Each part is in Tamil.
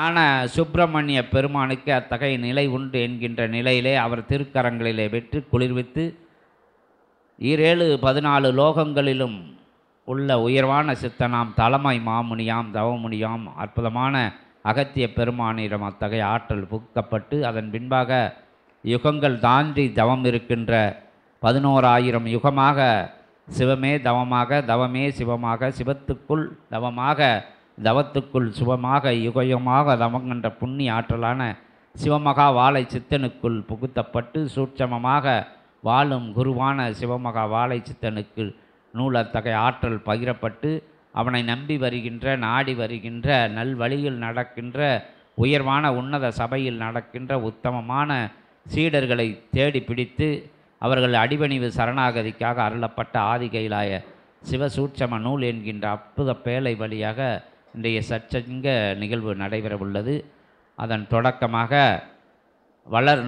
ஆன சுப்பிரமணிய பெருமானுக்கு அத்தகைய நிலை உண்டு என்கின்ற நிலையிலே அவர் திருக்கரங்களிலே வெற்றி குளிர்வித்து 14 லோகங்களிலும் உள்ள உயர்வான சித்தனாம் தலைமை மாமுனியாம் தவமுனியாம் அற்புதமான அகத்திய பெருமானிடம் அத்தகைய ஆற்றல் புகுத்தப்பட்டு அதன் பின்பாக யுகங்கள் தாண்டி தவம் இருக்கின்ற 11,000 யுகமாக சிவமே தவமாக, தவமே சிவமாக, சிவத்துக்குள் தவமாக, தவத்துக்குள் சிவமாக, யுகயுகமாக தவங்கின்ற புண்ணிய ஆற்றலான சிவமகா வாழை சித்தனுக்குள் புகுத்தப்பட்டு சூட்சமமாக வாழும் குருவான சிவமகா வாழை சித்தனுக்கு நூல் அத்தகைய ஆற்றல் பகிரப்பட்டு அவனை நம்பி வருகின்ற, நாடி வருகின்ற, நல்வழியில் நடக்கின்ற, உயர்வான உன்னத சபையில் நடக்கின்ற உத்தமமான சீடர்களை தேடி பிடித்து அவர்கள் அடிபணிவு சரணாகதிக்காக அருளப்பட்ட ஆதி கைலாய சிவசூட்சம நூல் என்கின்ற அற்புத பேழை வழியாக இன்றைய சச்சங்க நிகழ்வு நடைபெறவுள்ளது. அதன் தொடக்கமாக வளர்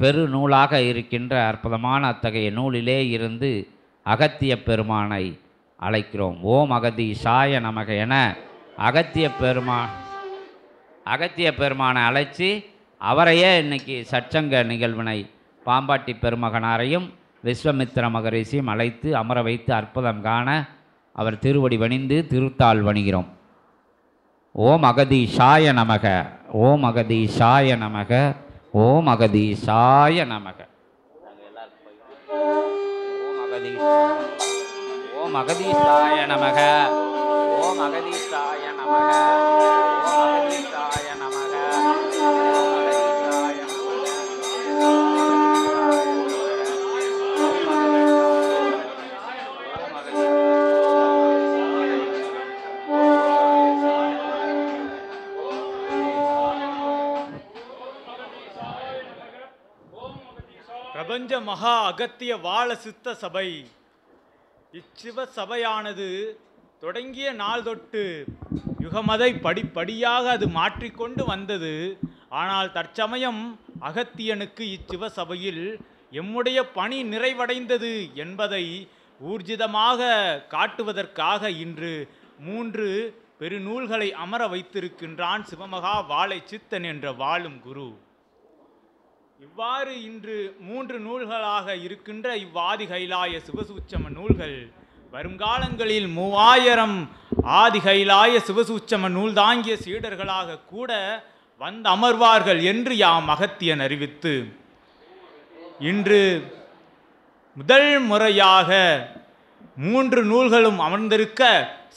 பெரு நூலாக இருக்கின்ற அற்புதமான அத்தகைய நூலிலே இருந்து அகத்திய பெருமானை அழைக்கிறோம். ஓம் அகதீசாய நமக என அகத்திய பெருமானை அழைச்சி அவரையே இன்னைக்கு சச்சங்க நிகழ்வினை பாம்பாட்டி பெருமகனாரையும் விஸ்வமித்திர மகரிஷியும் அழைத்து அமர வைத்து அற்புதம் காண அவர் திருவடி வணிந்து திருத்தாள் வணிகிறோம். ஓம் அகதீசாய நமக, ஓம் அகதீசாய நமக, ஓம் அகதீசாய நமக. ஓம் அகதீசாய நமக, ஓம் அகதீசாய நமக, ஓம் அகதீசாய நமக, பிரபஞ்ச மகா அகத்திய வாழ சித்த சபை. இச்சிவ சபையானது தொடங்கிய நாள் தொட்டு யுகமதை படிப்படியாக அது மாற்றிக்கொண்டு வந்தது. ஆனால் தற்சமயம் அகத்தியனுக்கு இச்சிவ சபையில் எம்முடைய பணி நிறைவடைந்தது என்பதை ஊர்ஜிதமாக காட்டுவதற்காக இன்று 3 பெருநூல்களை அமர வைத்திருக்கின்றான் சிவமகா வாழை சித்தன் என்ற வாழும் குரு. இவ்வாறு இன்று 3 நூல்களாக இருக்கின்ற இவ்வாதி கைலாய சிவசூட்சம நூல்கள் வருங்காலங்களில் 3000 ஆதி கைலாய சிவசூட்சம நூல் தாங்கிய சீடர்களாக கூட வந்து அமர்வார்கள் என்று யாம் அகத்தியன் அறிவித்து இன்று முதல் முறையாக 3 நூல்களும் அமர்ந்திருக்க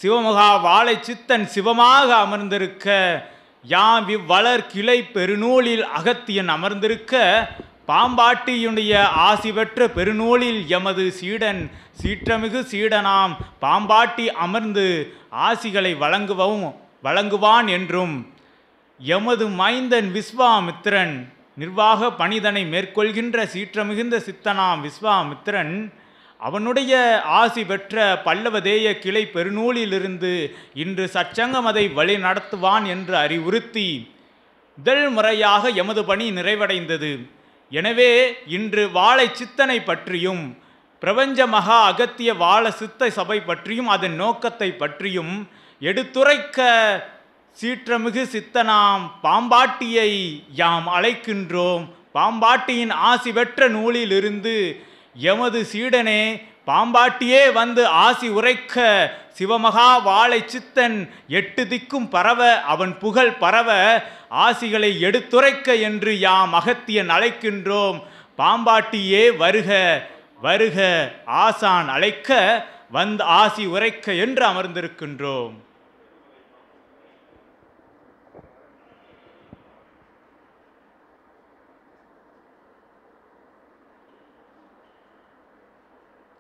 சிவமகா வாழை சித்தன் சிவமாக அமர்ந்திருக்க யாம் இவ்வளர் கிளை பெருநூலில் அகத்தியன் அமர்ந்திருக்க பாம்பாட்டியுடைய ஆசி பெற்ற பெருநூலில் எமது சீடன் சீற்றமிகு சீடனாம் பாம்பாட்டி அமர்ந்து ஆசிகளை வழங்குவான் என்றும் எமது மைந்தன் விஸ்வாமித்திரன் நிர்வாக பணிதனை மேற்கொள்கின்ற சீற்றமிகுந்த சித்தனாம் விஸ்வாமித்திரன் அவனுடைய ஆசி பெற்ற பல்லவதேய கிளை பெருநூலிலிருந்து இன்று சச்சங்கம் அதை வழி நடத்துவான் என்று அறிவுறுத்தி முதல் முறையாக எமது பணி நிறைவடைந்தது. எனவே இன்று வாழை சித்தனை பற்றியும் பிரபஞ்ச மகா அகத்திய வாழ சித்த சபை பற்றியும் அதன் நோக்கத்தை பற்றியும் எடுத்துரைக்க சீற்றமிகு சித்தனாம் பாம்பாட்டியை யாம் அழைக்கின்றோம். பாம்பாட்டியின் ஆசி பெற்ற நூலிலிருந்து எமது சீடனே பாம்பாட்டியே வந்து ஆசி உரைக்க சிவமகா வாழை சித்தன் 8 திக்கும் பரவ அவன் புகழ் பரவ ஆசிகளை எடுத்துரைக்க என்று யாம் அகத்தியன் அழைக்கின்றோம். பாம்பாட்டியே வருக வருக ஆசான் அழைக்க வந்து ஆசி உரைக்க என்று அமர்ந்திருக்கின்றோம்.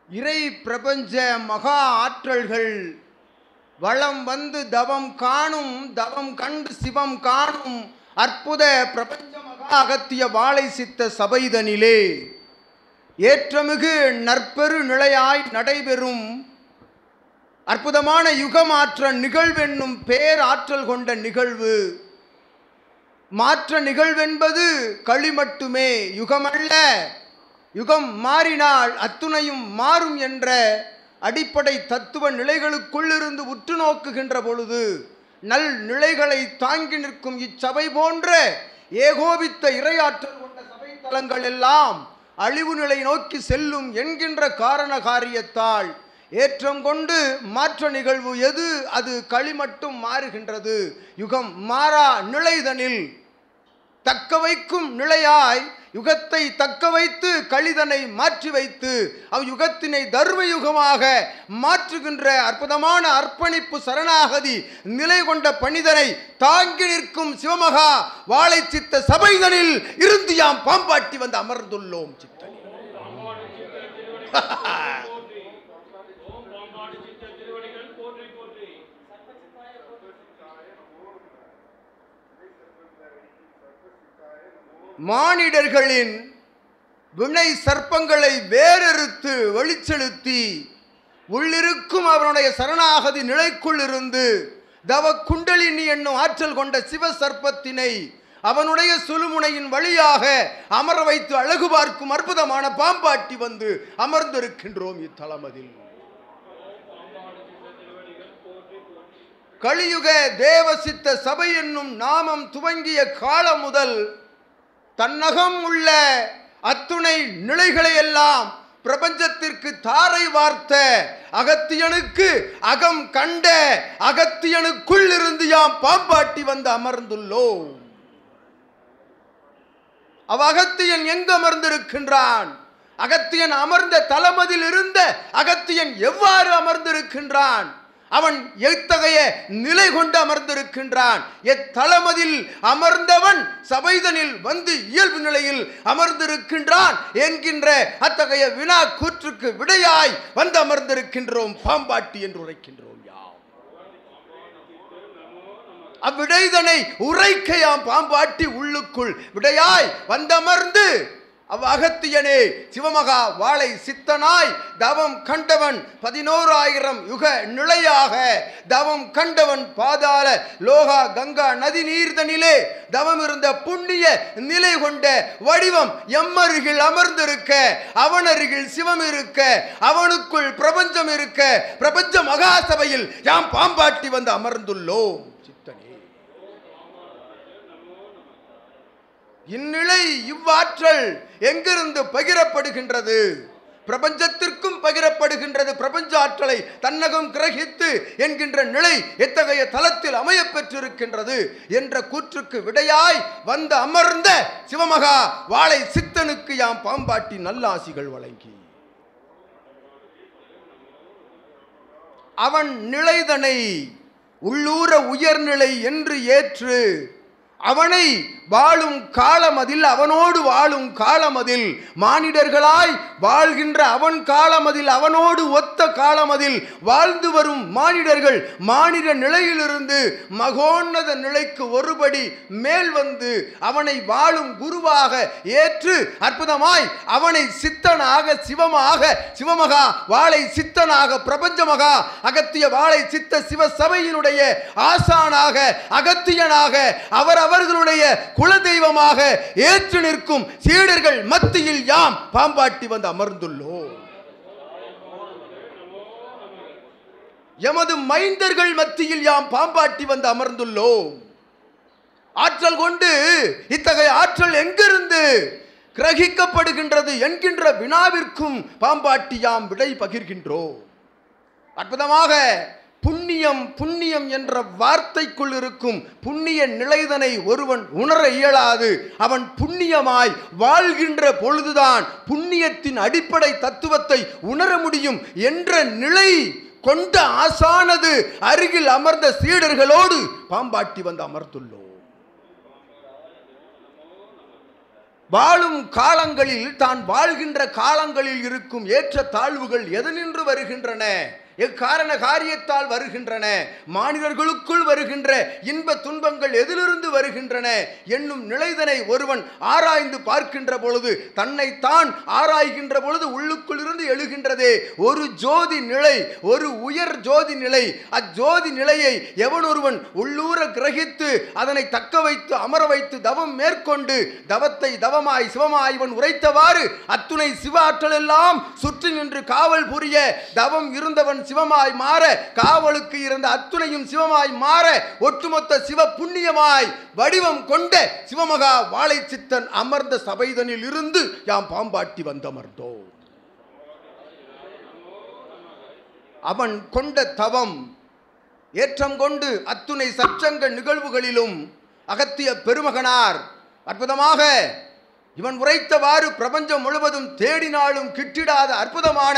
இறை பிரபஞ்ச மகா ஆற்றல்கள் வளம் வந்து தவம் காணும், தவம் கண்டு சிவம் காணும் அற்புத பிரபஞ்ச மகா அகத்திய வாழை சித்த சபைதனிலே ஏற்றமிகு நற்பெரு நிலையாய் நடைபெறும் அற்புதமான யுகமாற்ற நிகழ்வென்னும் பேராற்றல் கொண்ட நிகழ்வு. மாற்ற நிகழ்வென்பது களி மட்டுமே, யுகமல்ல. யுகம் மாறினால் அத்துணையும் மாறும் என்ற அடிப்படை தத்துவ நிலைகளுக்குள்ளிருந்து உற்று நோக்குகின்ற பொழுது நல் நிலைகளை தாங்கி நிற்கும் இச்சபை போன்ற ஏகோபித்த இறையாற்றல் கொண்ட சபை தலங்கள் எல்லாம் அழிவு நிலை நோக்கி செல்லும் என்கின்ற காரண காரியத்தால் ஏற்றம் கொண்டு மாற்ற நிகழ்வு எது? அது களி மட்டும் மாறுகின்றது. யுகம் மாறா நிலைதனில் தக்க வைக்கும் நிலையாய் யுகத்தை தக்க வைத்து கழிதனை மாற்றி வைத்து யுகத்தினை தர்ம யுகமாக மாற்றுகின்ற அற்புதமான அர்ப்பணிப்பு சரணாகதி நிலை கொண்ட பணிதனை தாங்கி நிற்கும் சிவமகா வாழை சித்த சபைதனில் இருந்து யாம் பாம்பாட்டி வந்து அமர்ந்துள்ளோம். சித்தனி மானிடர்களின் வினை சர்ப்பங்களை வேறறுத்து வெளிச்செலுத்தி உள்ளிருக்கும் அவனுடைய சரணாகதி நிலைக்குள் இருந்து தவ குண்டலினி என்னும் ஆற்றல் கொண்ட சிவ சர்ப்பத்தினை அவனுடைய சுழுமுனையின் வழியாக அமர வைத்து அழகு பார்க்கும் அற்புதமான பாம்பாட்டி வந்து அமர்ந்திருக்கின்றோம் இத்தலமதில். கலியுக தேவசித்த சபை என்னும் நாமம் துவங்கிய காலம் முதல் தன்னகம் உள்ள அத்துணை நிலைகளை எல்லாம் பிரபஞ்சத்திற்கு தாரை வார்த்த அகத்தியனுக்கு அகம் கண்ட அகத்தியனுக்குள் இருந்து யாம் பாம்பாட்டி வந்து அமர்ந்துள்ளோம். அகத்தியன் எங்கு அமர்ந்திருக்கின்றான்? அகத்தியன் அமர்ந்த தலமதில் இருந்த அகத்தியன் எவ்வாறு அமர்ந்திருக்கின்றான்? அவன் எத்தகைய நிலை கொண்டு அமர்ந்திருக்கின்றான்? எத்தலமதில் அமர்ந்தவன் சபைதனில் வந்து இயல்பு நிலையில் அமர்ந்திருக்கின்றான் என்கின்ற அத்தகைய வினா கூற்றுக்கு விடையாய் வந்து அமர்ந்திருக்கின்றோம் பாம்பாட்டி என்று உரைக்கின்றோம். அவ்விடைதனை உரைக்கையாம் பாம்பாட்டி உள்ளுக்குள் விடையாய் வந்தமர்ந்து அகத்தியனே சிவமகா வாழை சித்தனாய் தவம் கண்டவன் 11,000 யுக நிலையாக தவம் கண்டவன் பாதாள லோகா கங்கா நதி நீர்தனிலே தவம் இருந்த புண்ணிய நிலை கொண்ட வடிவம் எம்மருகில் அமர்ந்திருக்க அவனருகில் சிவம் இருக்க அவனுக்குள் பிரபஞ்சம் இருக்க பிரபஞ்ச மகாசபையில் யாம் பாம்பாட்டி வந்து அமர்ந்துள்ளோம். இந்நிலை இவ்வாற்றல் எங்கிருந்து பகிரப்படுகின்றது? பிரபஞ்சத்திற்கும் பகிரப்படுகின்றது. பிரபஞ்ச ஆற்றலை தன்னகம் கிரகித்து என்கின்ற நிலை எத்தகைய தலத்தில் அமைய பெற்றிருக்கின்றது என்ற கூற்றுக்கு விடையாய் வந்து அமர்ந்த சிவமகா வாழை சித்தனுக்கு யாம் பாம்பாட்டி நல்லாசிகள் வழங்கி அவன் நிலைதனை உள்ளூர உயர்நிலை என்று ஏற்று அவனை வாழும் காலமதில் அவனோடு வாழும் காலமதில் மானிடர்களாய் வாழ்கின்ற அவன் காலமதில் அவனோடு ஒத்த காலமதில் வாழ்ந்து வரும் மானிடர்கள் மானிட நிலையிலிருந்து மகோன்னத நிலைக்கு ஒருபடி மேல் வந்து அவனை வாழும் குருவாக ஏற்று அற்புதமாய் அவனை சித்தனாக சிவமாக சிவமகா வாழை சித்தனாக பிரபஞ்சமகா அகத்திய வாழை சித்த சிவ சபையினுடைய ஆசானாக அகத்தியனாக அவர்களுடைய குலதெய்வமாக ஏற்று நிற்கும் சீடர்கள் மத்தியில் யாம் பாம்பாட்டி வந்து அமர்ந்துள்ளோம். எமது மைந்தர்கள் மத்தியில் யாம் பாம்பாட்டி வந்து அமர்ந்துள்ளோம். ஆற்றல் கொண்டு இத்தகைய ஆற்றல் எங்கிருந்து கிரகிக்கப்படுகின்றது என்கின்ற வினாவிற்கும் பாம்பாட்டி யாம் விடை பகிர்கின்றோம். அற்புதமாக புண்ணியம் புண்ணியம் என்ற வார்த்தைக்குள் இருக்கும் புண்ணிய நிலைதனை ஒருவன் உணர இயலாது. அவன் புண்ணியமாய் வாழ்கின்ற பொழுதுதான் புண்ணியத்தின் அடிப்படை தத்துவத்தை உணர முடியும் என்ற நிலை கொண்ட ஆசானது அருகில் அமர்ந்த சீடர்களோடு பாம்பாட்டி வந்து அமர்ந்துள்ளோம். வாழும் காலங்களில் தான் வாழ்கின்ற காலங்களில் இருக்கும் ஏற்ற தாழ்வுகள் எதனின்று வருகின்றன? எக்காரண காரியத்தால் வருகின்றன. மானிடர்களுக்குள் வருகின்ற இன்ப துன்பங்கள் எதிலிருந்து வருகின்றன என்னும் நிலைதனை ஒருவன் ஆராய்ந்து பார்க்கின்ற பொழுது தன்னைத்தான் ஆராய்கின்ற பொழுது உள்ளுக்குள் இருந்து எழுகின்றதே ஒரு ஜோதி நிலை, ஒரு உயர் ஜோதி நிலை. அஜோதி நிலையை எவன் ஒருவன் உள்ளூர கிரகித்து அதனை தக்க வைத்து அமர வைத்து தவம் மேற்கொண்டு தவத்தை தவமாய் சிவமாய் இவன் உரைத்தவாறு அத்துணை சிவ ஆற்றல் எல்லாம் சுற்றி நின்று காவல் புரிய தவம் இருந்தவன் சிவலிங்கம் சிவமாய் மாற, காவலுக்கு இருந்த அத்துணையும் சிவமாய் மாற, ஒட்டுமொத்த சிவ புண்ணியமாய் வடிவம் கொண்ட சிவமகா வாழை சித்தன் அமர்ந்த சபைதனில் இருந்து யாம் பாம்பாட்டி வந்தமர்ந்தோம். அவன் கொண்ட தவம் ஏற்றம் கொண்டு அத்துணை சச்சங்க நிகழ்வுகளிலும் அகத்திய பெருமகனார் அற்புதமாக இவன் உரைத்தவாறு பிரபஞ்சம் முழுவதும் தேடினாலும் கிட்டிடாத அற்புதமான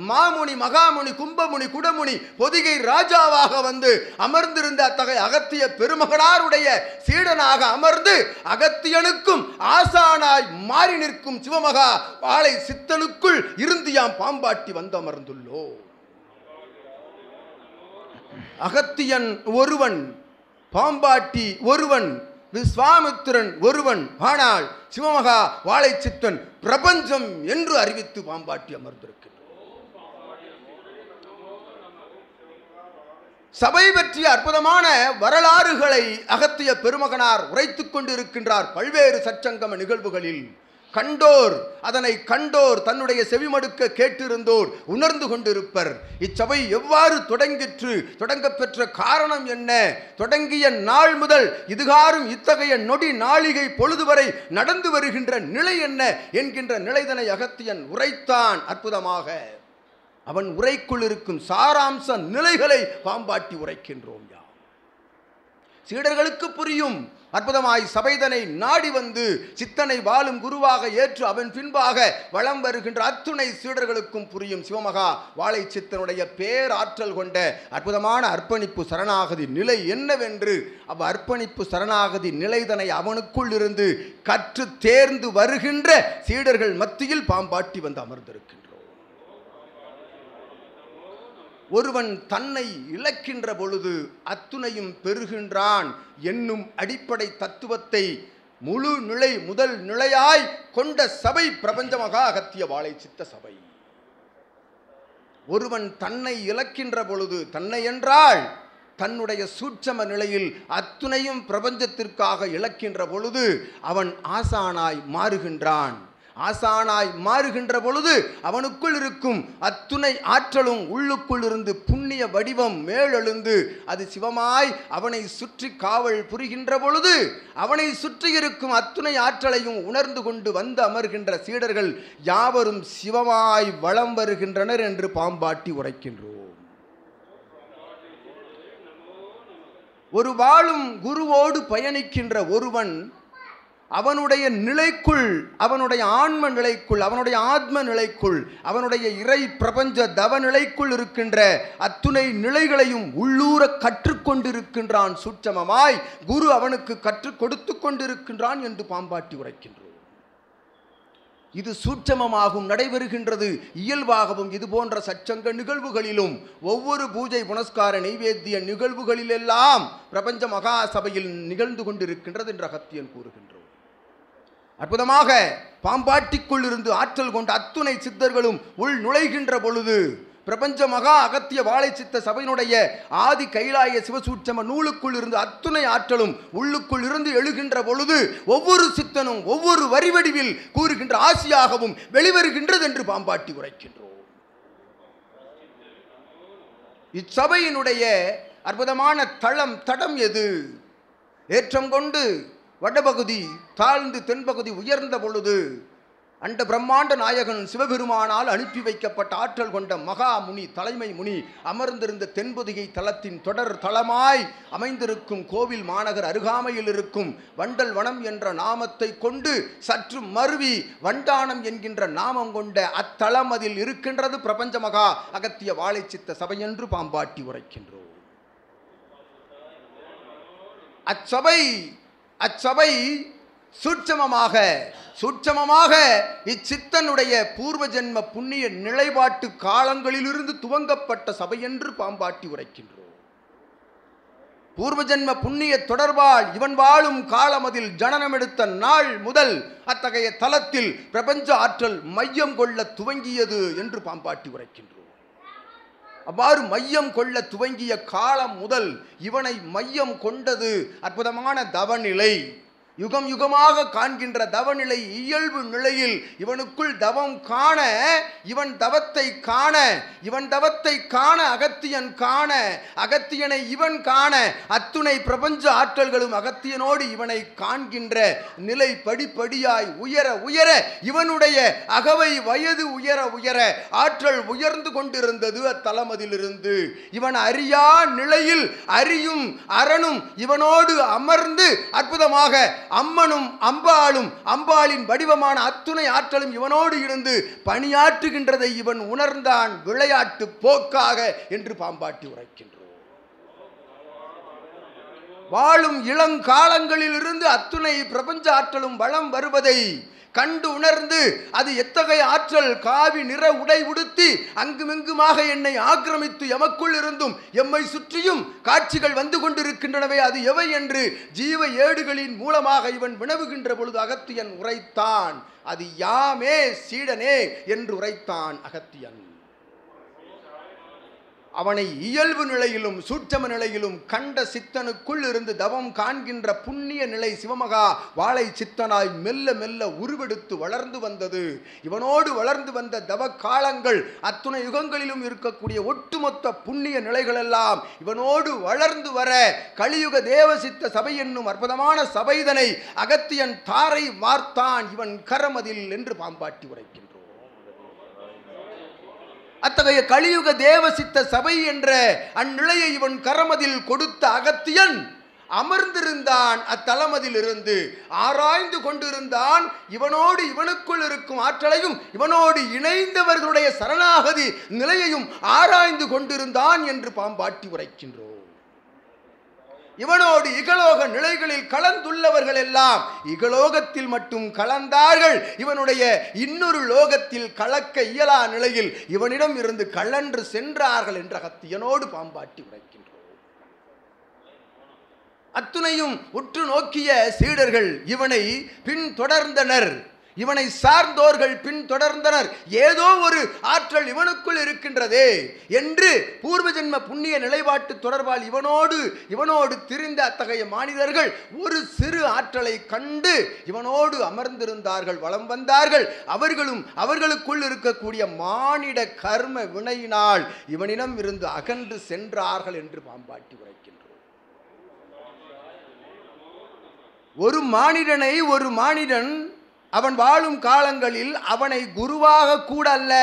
மாமுனி, மகாமுனி, கும்பமுனி, குடமுனி, பொதிகை ராஜாவாக வந்து அமர்ந்திருந்த அத்தகைய அகத்திய பெருமகனாருடைய சீடனாக அமர்ந்து அகத்தியனுக்கும் ஆசானாய் மாறி நிற்கும் சிவமகா வாழை சித்தனுக்குள் இருந்து யாம் பாம்பாட்டி வந்து அமர்ந்துள்ளோம். அகத்தியன் ஒருவன், பாம்பாட்டி ஒருவன், விஸ்வாமித்திரன் ஒருவன். ஆனால் சிவமகா வாழை சித்தன் பிரபஞ்சம் என்று அறிவித்து பாம்பாட்டி அமர்ந்திருக்கின்றார். சபை பற்றிய அற்புதமான வரலாறுகளை அகத்திய பெருமகனார் உரைத்துக் கொண்டிருக்கின்றார். பல்வேறு சச்சங்கம நிகழ்வுகளில் கண்டோர், அதனை கண்டோர், தன்னுடைய செவிமடுக்க கேட்டிருந்தோர் உணர்ந்து கொண்டிருப்பர். இச்சபை எவ்வாறு தொடங்கிற்று, தொடங்கப் பெற்ற காரணம் என்ன, தொடங்கிய நாள் முதல் இதுகாரும் இத்தகைய நொடி நாளிகை பொழுது வரை நடந்து வருகின்ற நிலை என்ன என்கின்ற நிலைதனை அகத்தியன் உரைத்தான் அற்புதமாக. அவன் உரைக்குள் இருக்கும் சாராம்ச நிலைகளை பாம்பாட்டி உரைக்கின்றோம். சீடர்களுக்கு புரியும். அற்புதமாய் சபைதனை நாடி வந்து சித்தனை வாழும் குருவாக ஏற்று அவன் பின்பாக வளம் வருகின்ற அத்துணை சீடர்களுக்கும் புரியும் சிவமகா வாழை சித்தனுடைய பேராற்றல் கொண்ட அற்புதமான அர்ப்பணிப்பு சரணாகதி நிலை என்னவென்று. அவ் அர்ப்பணிப்பு சரணாகதி நிலைதனை அவனுக்குள் இருந்து கற்று தேர்ந்து வருகின்ற சீடர்கள் மத்தியில் பாம்பாட்டி வந்து அமர்ந்திருக்கின்றோம். ஒருவன் தன்னை இழக்கின்ற பொழுது அத்துணையும் பெறுகின்றான் என்னும் அடிப்படை தத்துவத்தை முழு நிலை முதல் நிலையாய் கொண்ட சபை பிரபஞ்சமகா அகத்திய வாழை சித்த சபை. ஒருவன் தன்னை இழக்கின்ற பொழுது, தன்னை என்றால் தன்னுடைய சூட்சம நிலையில் அத்துணையும் பிரபஞ்சத்திற்காக இழக்கின்ற பொழுது அவன் ஆசானாய் மாறுகின்றான். ஆசானாய் மாறுகின்ற பொழுது அவனுக்குள் இருக்கும் அத்துணை ஆற்றலும் உள்ளுக்குள் இருந்து புண்ணிய வடிவம் மேலெழுந்து அது சிவமாய் அவனை சுற்றி காவல் புரிகின்ற பொழுது அவனை சுற்றி இருக்கும் அத்துணை ஆற்றலையும் உணர்ந்து கொண்டு வந்து அமர்கின்ற சீடர்கள் யாவரும் சிவமாய் வலம் வருகின்றனர் என்று பாம்பாட்டி உரைக்கின்றோம். ஒரு வாழும் குருவோடு பயணிக்கின்ற ஒருவன் அவனுடைய நிலைக்குள், அவனுடைய ஆன்ம நிலைக்குள், அவனுடைய ஆத்ம நிலைக்குள், அவனுடைய இறை பிரபஞ்ச தவ நிலைக்குள் இருக்கின்ற அத்துணை நிலைகளையும் உள்ளூர கற்றுக்கொண்டிருக்கின்றான். சூட்சமமாய் குரு அவனுக்கு கற்றுக் கொடுத்து கொண்டிருக்கின்றான் என்று பாம்பாட்டி உரைக்கின்றோம். இது சூட்சமமாகவும் நடைபெறுகின்றது. இயல்பாகவும் இது போன்ற சச்சங்க நிகழ்வுகளிலும் ஒவ்வொரு பூஜை புனஸ்கார நைவேத்திய நிகழ்வுகளிலெல்லாம் பிரபஞ்ச மகா சபையில் நிகழ்ந்து கொண்டிருக்கின்றது என்று அகத்தியன் கூறுகின்றோம். அற்புதமாக பாம்பாட்டிக்குள் இருந்து ஆற்றல் கொண்ட அத்துணை சித்தர்களும் உள் நுழைகின்ற பொழுது பிரபஞ்ச மகா அகத்திய வாழை சித்த சபையினுடைய ஆதி கைலாய சிவசூட்சம நூலுக்குள் இருந்து அத்துணை ஆற்றலும் உள்ளுக்குள் இருந்து எழுகின்ற பொழுது ஒவ்வொரு சித்தனும் ஒவ்வொரு வரிவடிவில் கூறுகின்ற ஆசியாகவும் வெளிவருகின்றது என்று பாம்பாட்டி உரைக்கின்றோம். இச்சபையினுடைய அற்புதமான தடம் எது? ஏற்றம் கொண்டு வடபகுதி தாழ்ந்து தென்பகுதி உயர்ந்த பொழுது அண்ட பிரம்மாண்ட நாயகன் சிவபெருமானால் அனுப்பி வைக்கப்பட்ட ஆற்றல் கொண்ட மகா முனி, தலைமை முனி அமர்ந்திருந்த தென்பொதிகை தலத்தின் தொடர் தலமாய் அமைந்திருக்கும் கோவில் மாநகர் அருகாமையில் இருக்கும் வண்டல் வனம் என்ற நாமத்தை கொண்டு சற்று மருவி வண்டானம் என்கின்ற நாமம் கொண்ட அத்தலம் அதில் இருக்கின்றது பிரபஞ்ச மகா அகத்திய வாழை சித்த சபை என்று பாம்பாட்டி உரைக்கின்றோம். அச்சபை சூட்சமமாக இச்சித்தனுடைய பூர்வ ஜென்ம புண்ணிய நிலைப்பாட்டு காலங்களிலிருந்து துவங்கப்பட்ட சபை என்று பாம்பாட்டி உரைக்கின்றோம். பூர்வ ஜென்ம புண்ணிய தொடர்பால் இவன் வாழும் காலமதில் ஜனனம் எடுத்த நாள் முதல் அத்தகைய தலத்தில் பிரபஞ்ச ஆற்றல் மையம் கொள்ள துவங்கியது என்று பாம்பாட்டி உரைக்கின்றோம். அவ்வாறு மையம் கொள்ள துவங்கிய காலம் முதல் இவனை மையம் கொண்டது அற்புதமான தவநிலை. யுகம் யுகமாக காண்கின்ற தவநிலை இயல்பு நிலையில் இவனுக்குள் தவம் காண, இவன் தவத்தை காண, இவன் தவத்தை காண அகத்தியன் காண, அகத்தியனை இவன் காண, அத்துணை பிரபஞ்ச ஆற்றல்களும் அகத்தியனோடு இவனை காண்கின்ற நிலை படிப்படியாய் உயர உயர இவனுடைய அகவை வயது உயர உயர ஆற்றல் உயர்ந்து கொண்டிருந்தது. அத்தலமதிலிருந்து இவன் அறியா நிலையில் அறியும் அரணும் இவனோடு அமர்ந்து அற்புதமாக அம்மனும் அம்பாளும் அம்பாளின் வடிவமான அத்துணை ஆற்றலும் இவனோடு இருந்து பணியாற்றுகின்றதை இவன் உணர்ந்தான் விளையாட்டு போக்காக என்று பாம்பாட்டி உரைக்கின்றோம். வாழும் இளங்காலங்களில் இருந்து அத்துணை பிரபஞ்ச ஆற்றலும் வளம் வருவதை கண்டு உணர்ந்து அது எத்தகைய ஆற்றல் காவி நிற உடை உடுத்தி அங்குமிங்குமாக என்னை ஆக்கிரமித்து எமக்குள் இருந்தும் எம்மை சுற்றியும் காட்சிகள் வந்து கொண்டிருக்கின்றனவே அது எவை என்று ஜீவ ஏடுகளின் மூலமாக இவன் வினவுகின்ற பொழுது அகத்தியன் உரைத்தான். அது யாமே சீடனே என்று உரைத்தான் அகத்தியன். அவனை இயல்பு நிலையிலும் சூட்சம நிலையிலும் கண்ட சித்தனுக்குள் இருந்து தவம் காண்கின்ற புண்ணிய நிலை சிவமகா வாழை சித்தனாய் மெல்ல மெல்ல உருவெடுத்து வளர்ந்து வந்தது. இவனோடு வளர்ந்து வந்த தவ காலங்கள் அத்துணை யுகங்களிலும் இருக்கக்கூடிய ஒட்டுமொத்த புண்ணிய நிலைகளெல்லாம் இவனோடு வளர்ந்து வர கலியுக தேவசித்த சபை என்னும் அற்புதமான சபைதனை அகத்தியன் தாரை வார்த்தான் இவன் கரமதில் என்று பாம்பாட்டி உரைக்கின்றோம். அத்தகைய கலியுக தேவசித்த சபை என்ற அந்நிலையை இவன் கரமதில் கொடுத்த அகத்தியன் அமர்ந்திருந்தான். அத்தலமதில் இருந்து ஆராய்ந்து கொண்டிருந்தான். இவனோடு இவனுக்குள் இருக்கும் ஆற்றலையும் இவனோடு இணைந்தவர்களுடைய சரணாகதி நிலையையும் ஆராய்ந்து கொண்டிருந்தான் என்று பாம்பாட்டி உரைக்கின்றோம். இவனோடு இகலோக நிலைகளில் கலந்துள்ளவர்கள் எல்லாம் இகலோகத்தில் மட்டும் கலந்தார்கள். இவனுடைய இன்னொரு லோகத்தில் கலக்க இயலா நிலையில் இவனிடம் இருந்து கலன்று சென்றார்கள் என்ற அகத்தியனோடு பாம்பாட்டி உரைக்கின்றோம். அத்துணையும் உற்று நோக்கிய சீடர்கள் இவனை பின்தொடர்ந்தனர். இவனை சார்ந்தோர்கள் பின்தொடர்ந்தனர். ஏதோ ஒரு ஆற்றல் இவனுக்குள் இருக்கின்றதே என்று பூர்வ ஜென்ம புண்ணிய நிலைப்பாட்டு தொடர்பால் இவனோடு திரிந்த அத்தகைய மானிடர்கள் ஒரு சிறு ஆற்றலை கண்டு இவனோடு அமர்ந்திருந்தார்கள், வலம் வந்தார்கள். அவர்களுக்குள் இருக்கக்கூடிய மானிட கர்ம வினையினால் இவனிடம் இருந்து அகன்று சென்றார்கள் என்று பாம்பாட்டி உரைக்கின்றோம். ஒரு மானிடன் அவன் வாழும் காலங்களில் அவனை குருவாக கூட அல்ல,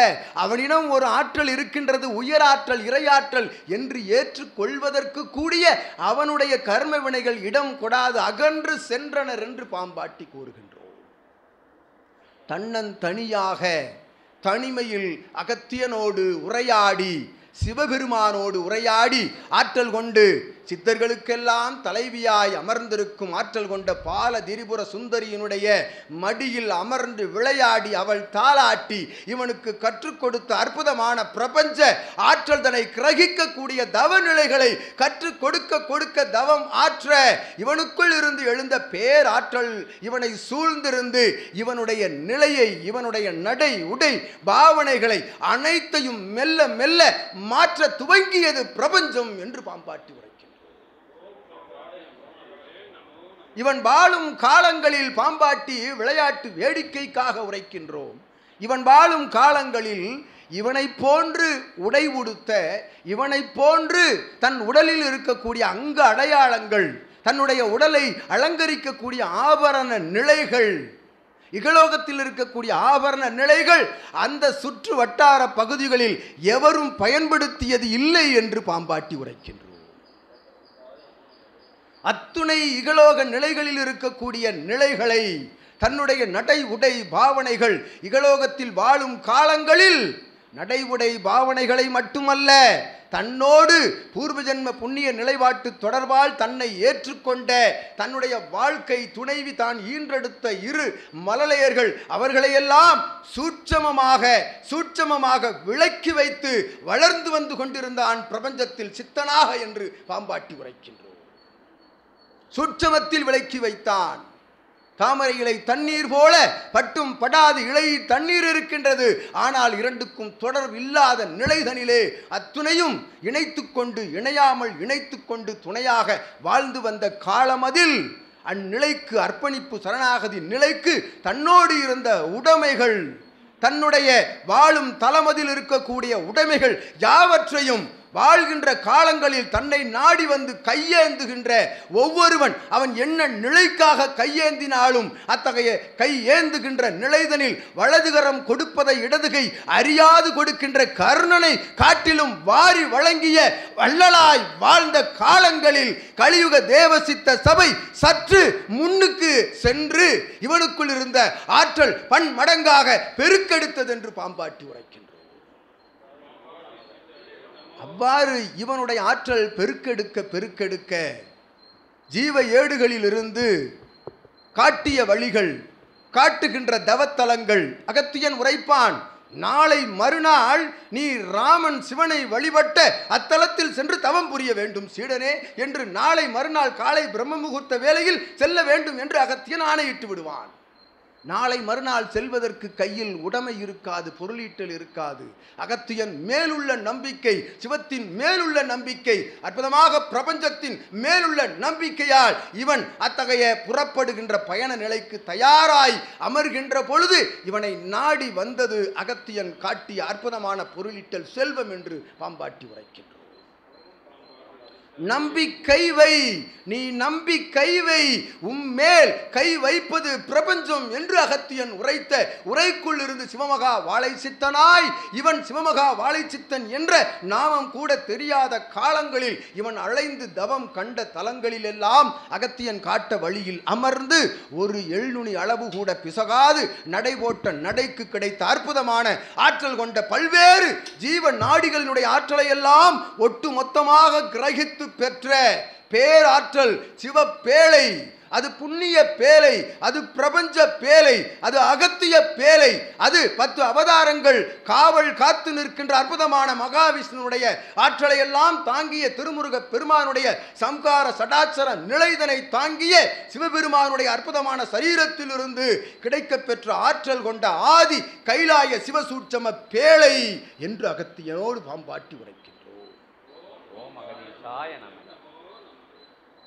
அவனிடம் ஒரு ஆற்றல் இருக்கின்றது, உயராற்றல் இறையாற்றல் என்று ஏற்றுக்கொள்வதற்கு கூடிய அவனுடைய கர்ம வினைகள் இடம் கொடாது அகன்று சென்றனர் என்று பாம்பாட்டி கூறுகின்றோம். தன்னந்தனியாக தனிமையில் அகத்தியனோடு உரையாடி சிவபெருமானோடு உரையாடி ஆற்றல் கொண்டு சித்தர்களுக்கெல்லாம் தலைவியாய் அமர்ந்திருக்கும் ஆற்றல் கொண்ட பால திரிபுர சுந்தரியினுடைய மடியில் அமர்ந்து விளையாடி அவள் தாளாட்டி இவனுக்கு கற்றுக் கொடுத்த அற்புதமான பிரபஞ்ச ஆற்றல் தன்னை கிரகிக்கக்கூடிய தவ நிலைகளை கற்றுக் கொடுக்க தவம் ஆற்ற இவனுக்குள் இருந்து எழுந்த பேராற்றல் இவனை சூழ்ந்திருந்து இவனுடைய நிலையை இவனுடைய நடை உடை பாவனைகளை அனைத்தையும் மெல்ல மெல்ல மாற்ற துவங்கியது பிரபஞ்சம் என்று பாம்பாட்டி உரைக்கின்றார். இவன் வாழும் காலங்களில் பாம்பாட்டி விளையாட்டு வேடிக்கைக்காக உரைக்கின்றோம். இவன் வாழும் காலங்களில் இவனை போன்று உடை உடுத்த, இவனை போன்று தன் உடலில் இருக்கக்கூடிய அங்க அடையாளங்கள், தன்னுடைய உடலை அலங்கரிக்கக்கூடிய ஆபரண நிலைகள், இகலோகத்தில் இருக்கக்கூடிய ஆபரண நிலைகள் அந்த சுற்று வட்டார பகுதிகளில் எவரும் பயன்படுத்தியது இல்லை என்று பாம்பாட்டி உரைக்கின்றோம். அத்துணை இகலோக நிலைகளில் இருக்கக்கூடிய நிலைகளை தன்னுடைய நடை உடை பாவனைகள் இகலோகத்தில் வாழும் காலங்களில் நடை உடை பாவனைகளை மட்டுமல்ல, தன்னோடு பூர்வ ஜென்ம புண்ணிய நிலைப்பாட்டு தொடர்பால் தன்னை ஏற்றுக்கொண்ட தன்னுடைய வாழ்க்கை துணைவி தான் ஈன்றெடுத்த இரு மழலையர்கள் அவர்களையெல்லாம் சூட்சமமாக விளக்கி வைத்து வளர்ந்து வந்து கொண்டிருந்தான் பிரபஞ்சத்தில் சித்தனாக என்று பாம்பாட்டி உரைக்கின்றோம். சூட்சமத்தில் விளக்கி வைத்தான். தாமரை இலை தண்ணீர் போல பட்டும் படாது இலை தண்ணீர் இருக்கின்றது, ஆனால் இரண்டுக்கும் தொடர்பு இல்லாத நிலைதனிலே அத்துணையும் இணைத்துக்கொண்டு இணையாமல் இணைத்துக்கொண்டு துணையாக வாழ்ந்து வந்த காலமதில் அந்நிலைக்கு அர்ப்பணிப்பு சரணாகதி நிலைக்கு தன்னோடு இருந்த உடைமைகள், தன்னுடைய வாழும் தலமதில் இருக்கக்கூடிய உடைமைகள் யாவற்றையும் வாழ்கின்ற காலங்களில் தன்னை நாடி வந்து கையேந்துகின்ற ஒவ்வொருவன் அவன் என்ன நிலைக்காக கையேந்தினாலும் அத்தகைய கை ஏந்துகின்ற நிலைதனில் வலதுகரம் கொடுப்பதை இடதுகை அறியாது கொடுக்கின்ற கர்ணனை காட்டிலும் வாரி வழங்கிய வள்ளலாய் வாழ்ந்த காலங்களில் கலியுக தேவசித்த சபை சற்று முன்னுக்கு சென்று இவனுக்குள் இருந்த ஆற்றல் பன்மடங்காக பெருக்கெடுத்தது என்று பாம்பாட்டி உரைக்கின்றோம். அவ்வாறு இவனுடைய ஆற்றல் பெருக்கெடுக்க ஜீவ ஏடுகளிலிருந்து காட்டிய வழிகள், காட்டுகின்ற தவத்தலங்கள் அகத்தியன் உரைப்பான். நாளை மறுநாள் நீ ராமன் சிவனை வழிபட்ட அத்தலத்தில் சென்று தவம் புரிய வேண்டும் சீடனே என்று நாளை மறுநாள் காலை பிரம்ம முகூர்த்த வேளையில் செல்ல வேண்டும் என்று அகத்தியன் ஆணையிட்டு விடுவான். நாளை மறுநாள் செல்வதற்கு கையில் உடைமை இருக்காது, பொருளீட்டல் இருக்காது. அகத்தியன் மேலுள்ள நம்பிக்கை, சிவத்தின் மேலுள்ள நம்பிக்கை, அற்புதமாக பிரபஞ்சத்தின் மேலுள்ள நம்பிக்கையால் இவன் அத்தகைய புறப்படுகின்ற பயண நிலைக்கு தயாராய் அமர்கின்ற பொழுது இவனை நாடி வந்தது அகத்தியன் காட்டிய அற்புதமான பொருளீட்டல் செல்வம் என்று பாம்பாட்டி உரைக்கின்றான். நம்பிக்கை வை, நீ நம்பிக்கை வை, உம்மேல் கை வைப்பது பிரபஞ்சம் என்று அகத்தியன் உரைத்த உரைக்குள் இருந்து சிவமகா வாழை சித்தனாய் இவன் சிவமகா வாழை சித்தன் என்ற நாமம் கூட தெரியாத காலங்களில் இவன் அலைந்து தவம் கண்ட தலங்களில் எல்லாம் அகத்தியன் காட்ட வழியில் அமர்ந்து ஒரு எள்நுனி அளவு கூட பிசகாது நடைபோட்ட நடைக்கு கிடைத்த அற்புதமான ஆற்றல் கொண்ட பல்வேறு ஜீவ நாடிகளினுடைய ஆற்றலை எல்லாம் ஒட்டு மொத்தமாக கிரகித்து பெற்ற பேராற்றல் சிவப்பேழை. அது புண்ணிய பேழை, அது பிரபஞ்ச பேழை, அது அகத்திய பேழை, அது 10 அவதாரங்கள் காவல் காத்து நிற்கின்ற அற்புதமான மகாவிஷ்ணுடைய ஆற்றலை எல்லாம் தாங்கிய திருமுருக பெருமானுடைய சம்கார சடாச்சர நிலைதனை தாங்கிய சிவபெருமானுடைய அற்புதமான சரீரத்திலிருந்து கிடைக்க பெற்ற ஆற்றல் கொண்ட ஆதி கைலாய சிவசூட்சம பேழை என்று அகத்தியனோடு பாம்பாட்டி உரைக்கின்றோம்.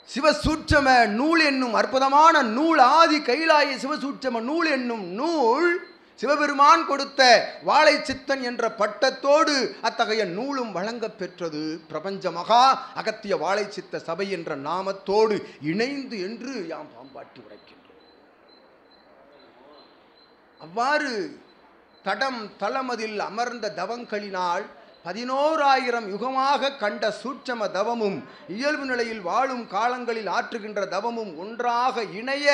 சிவசூட்சம நூல் என்னும் அற்புதமான நூல், ஆதி கைலாய சிவசூட்சம நூல் என்னும் நூல் சிவபெருமான் கொடுத்த வாழை சித்தன் என்ற பட்டத்தோடு அத்தகைய நூலும் வழங்க பெற்றது. பிரபஞ்ச மகா அகத்திய வாழை சித்த சபை என்ற நாமத்தோடு இணைந்து என்று யாம் பாம்பாட்டி உரைக்கின்றோம். அவ்வாறு தடம் தலமதில் அமர்ந்த தவங்களினால் 11,000 யுகமாக கண்ட சூட்சம தவமும் இயல்பு நிலையில் வாழும் காலங்களில் ஆற்றுகின்ற தவமும் ஒன்றாக இணைய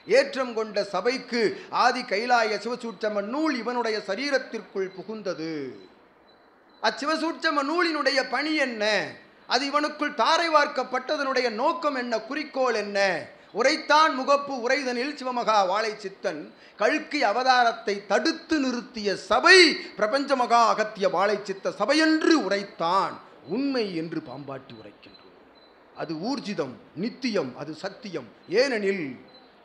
ஏற்றம் கொண்ட சபைக்கு ஆதி கைலாய சிவசூட்சம நூல் இவனுடைய சரீரத்திற்குள் புகுந்தது. அச்சிவசூட்சம நூலினுடைய பணி என்ன, அது இவனுக்குள் தாரை வார்க்கப்பட்டதனுடைய நோக்கம் என்ன, குறிக்கோள் என்ன? உரைத்தான் முகப்பு உரைதனில் சிவமகா வாழை சித்தன் கல்கி அவதாரத்தை தடுத்து நிறுத்திய சபை பிரபஞ்ச மகா அகத்திய வாழை சித்த சபையென்று உரைத்தான். உண்மை என்று பாம்பாட்டி உரைக்கின்றோம். அது ஊர்ஜிதம், நித்தியம், அது சத்தியம். ஏனெனில்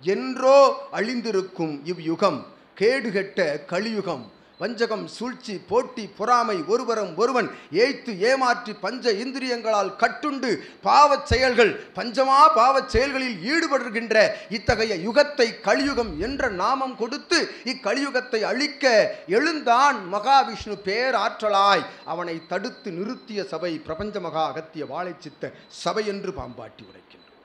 என்றோ அழிந்திருக்கும் இவ்யுகம் கேடுகெட்ட கலியுகம், வஞ்சகம், சூழ்ச்சி, போட்டி, பொறாமை, ஒருவரும் ஒருவன் ஏய்த்து ஏமாற்றி பஞ்ச இந்திரியங்களால் கட்டுண்டு பாவச் செயல்கள், பஞ்சமா பாவச் செயல்களில் ஈடுபடுகின்ற இத்தகைய யுகத்தை கலியுகம் என்ற நாமம் கொடுத்து இக்கலியுகத்தை அழிக்க எழுந்தான் மகாவிஷ்ணு பேராற்றலாய். அவனை தடுத்து நிறுத்திய சபை பிரபஞ்ச மகா அகத்திய வாழை சித்த சபை என்று பாம்பாட்டி உரைக்கின்றோம்.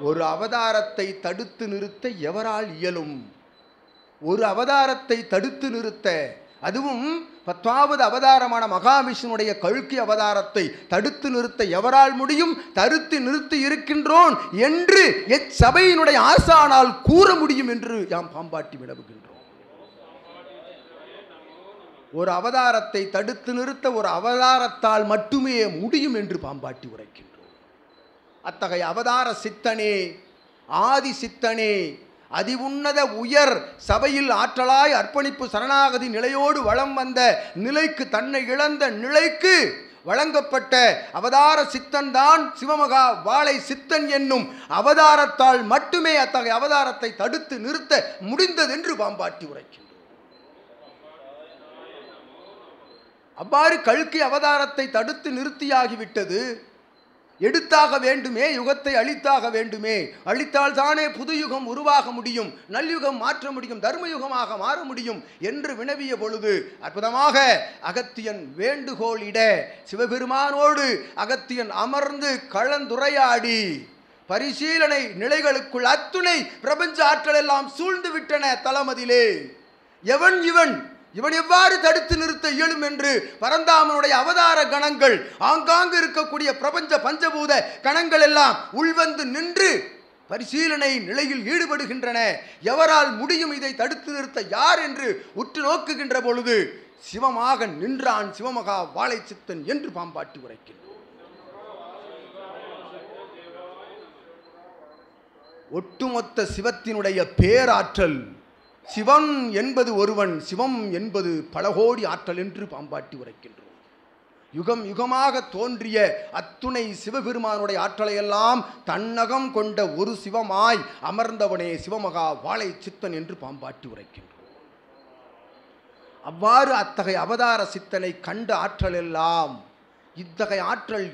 ஒரு அவதாரத்தை தடுத்து நிறுத்த எவரால் இயலும்? ஒரு அவதாரத்தை தடுத்து நிறுத்த, அதுவும் 10வது அவதாரமான மகாவிஷ்ணுடைய கல்கி அவதாரத்தை தடுத்து நிறுத்த எவரால் முடியும்? தடுத்து நிறுத்தி இருக்கின்றோன் என்று எச்சபையினுடைய ஆசானால் கூற முடியும் என்று யாம் பாம்பாட்டி வினவுகின்றோம். ஒரு அவதாரத்தை தடுத்து நிறுத்த ஒரு அவதாரத்தால் மட்டுமே முடியும் என்று பாம்பாட்டி உரைக்கின்றோம். அத்தகைய அவதார சித்தனே, ஆதி சித்தனே, அதிவுன்னத உயர் சபையில் ஆற்றலாய் அர்ப்பணிப்பு சரணாகதி நிலையோடு வளம் வந்த நிலைக்கு, தன்னை இழந்த நிலைக்கு வழங்கப்பட்ட அவதார சித்தன் தான் சிவமகா வாழை சித்தன் என்னும் அவதாரத்தால் மட்டுமே அத்தகைய அவதாரத்தை தடுத்து நிறுத்த முடிந்தது என்று பாம்பாட்டி உரைக்கின்றோம். அவ்வாறு கல்கி அவதாரத்தை தடுத்து நிறுத்தியாகிவிட்டது. எடுத்தாக வேண்டுமே, யுகத்தை அழித்தாக வேண்டுமே, அழித்தால் தானே புது யுகம் உருவாக முடியும், நல்யுகம் மாற்ற முடியும், தர்மயுகமாக மாற முடியும் என்று வினவிய பொழுது அற்புதமாக அகத்தியன் வேண்டுகோளிட சிவபெருமானோடு அகத்தியன் அமர்ந்து கலந்துரையாடி பரிசீலனை நிலைகளுக்குள் அத்துணை பிரபஞ்ச ஆற்றல் எல்லாம் சூழ்ந்து விட்டன தலமதிலே. எவன் இவன் இவன் எவ்வாறு தடுத்து நிறுத்த இயலும் என்று பரந்தாமனுடைய அவதார கணங்கள், ஆங்காங்கு இருக்கக்கூடிய பிரபஞ்ச பஞ்சபூத கணங்கள் எல்லாம் உள்வந்து நின்று பரிசீலனை நிலையில் ஈடுபடுகின்றன. எவரால் முடியும் இதை தடுத்து நிறுத்த, யார் என்று உற்று நோக்குகின்ற பொழுது சிவமாக நின்றான் சிவமகா வாழை சித்தன் என்று பாம்பாட்டி உரைக்கின்றான். ஒட்டுமொத்த சிவத்தினுடைய பேராற்றல், சிவன் என்பது ஒருவன், சிவம் என்பது பல கோடி ஆற்றல் என்று பாம்பாட்டி உரைக்கின்றோம். யுகம் யுகமாக தோன்றிய அத்துணை சிவபெருமானுடைய ஆற்றலையெல்லாம் தன்னகம் கொண்ட ஒரு சிவமாய் அமர்ந்தவனே சிவமகா வாழை சித்தன் என்று பாம்பாட்டி உரைக்கின்றோம். அவ்வாறு அத்தகைய அவதார சித்தனை கண்ட ஆற்றல் எல்லாம் இத்தகைய ஆற்றல்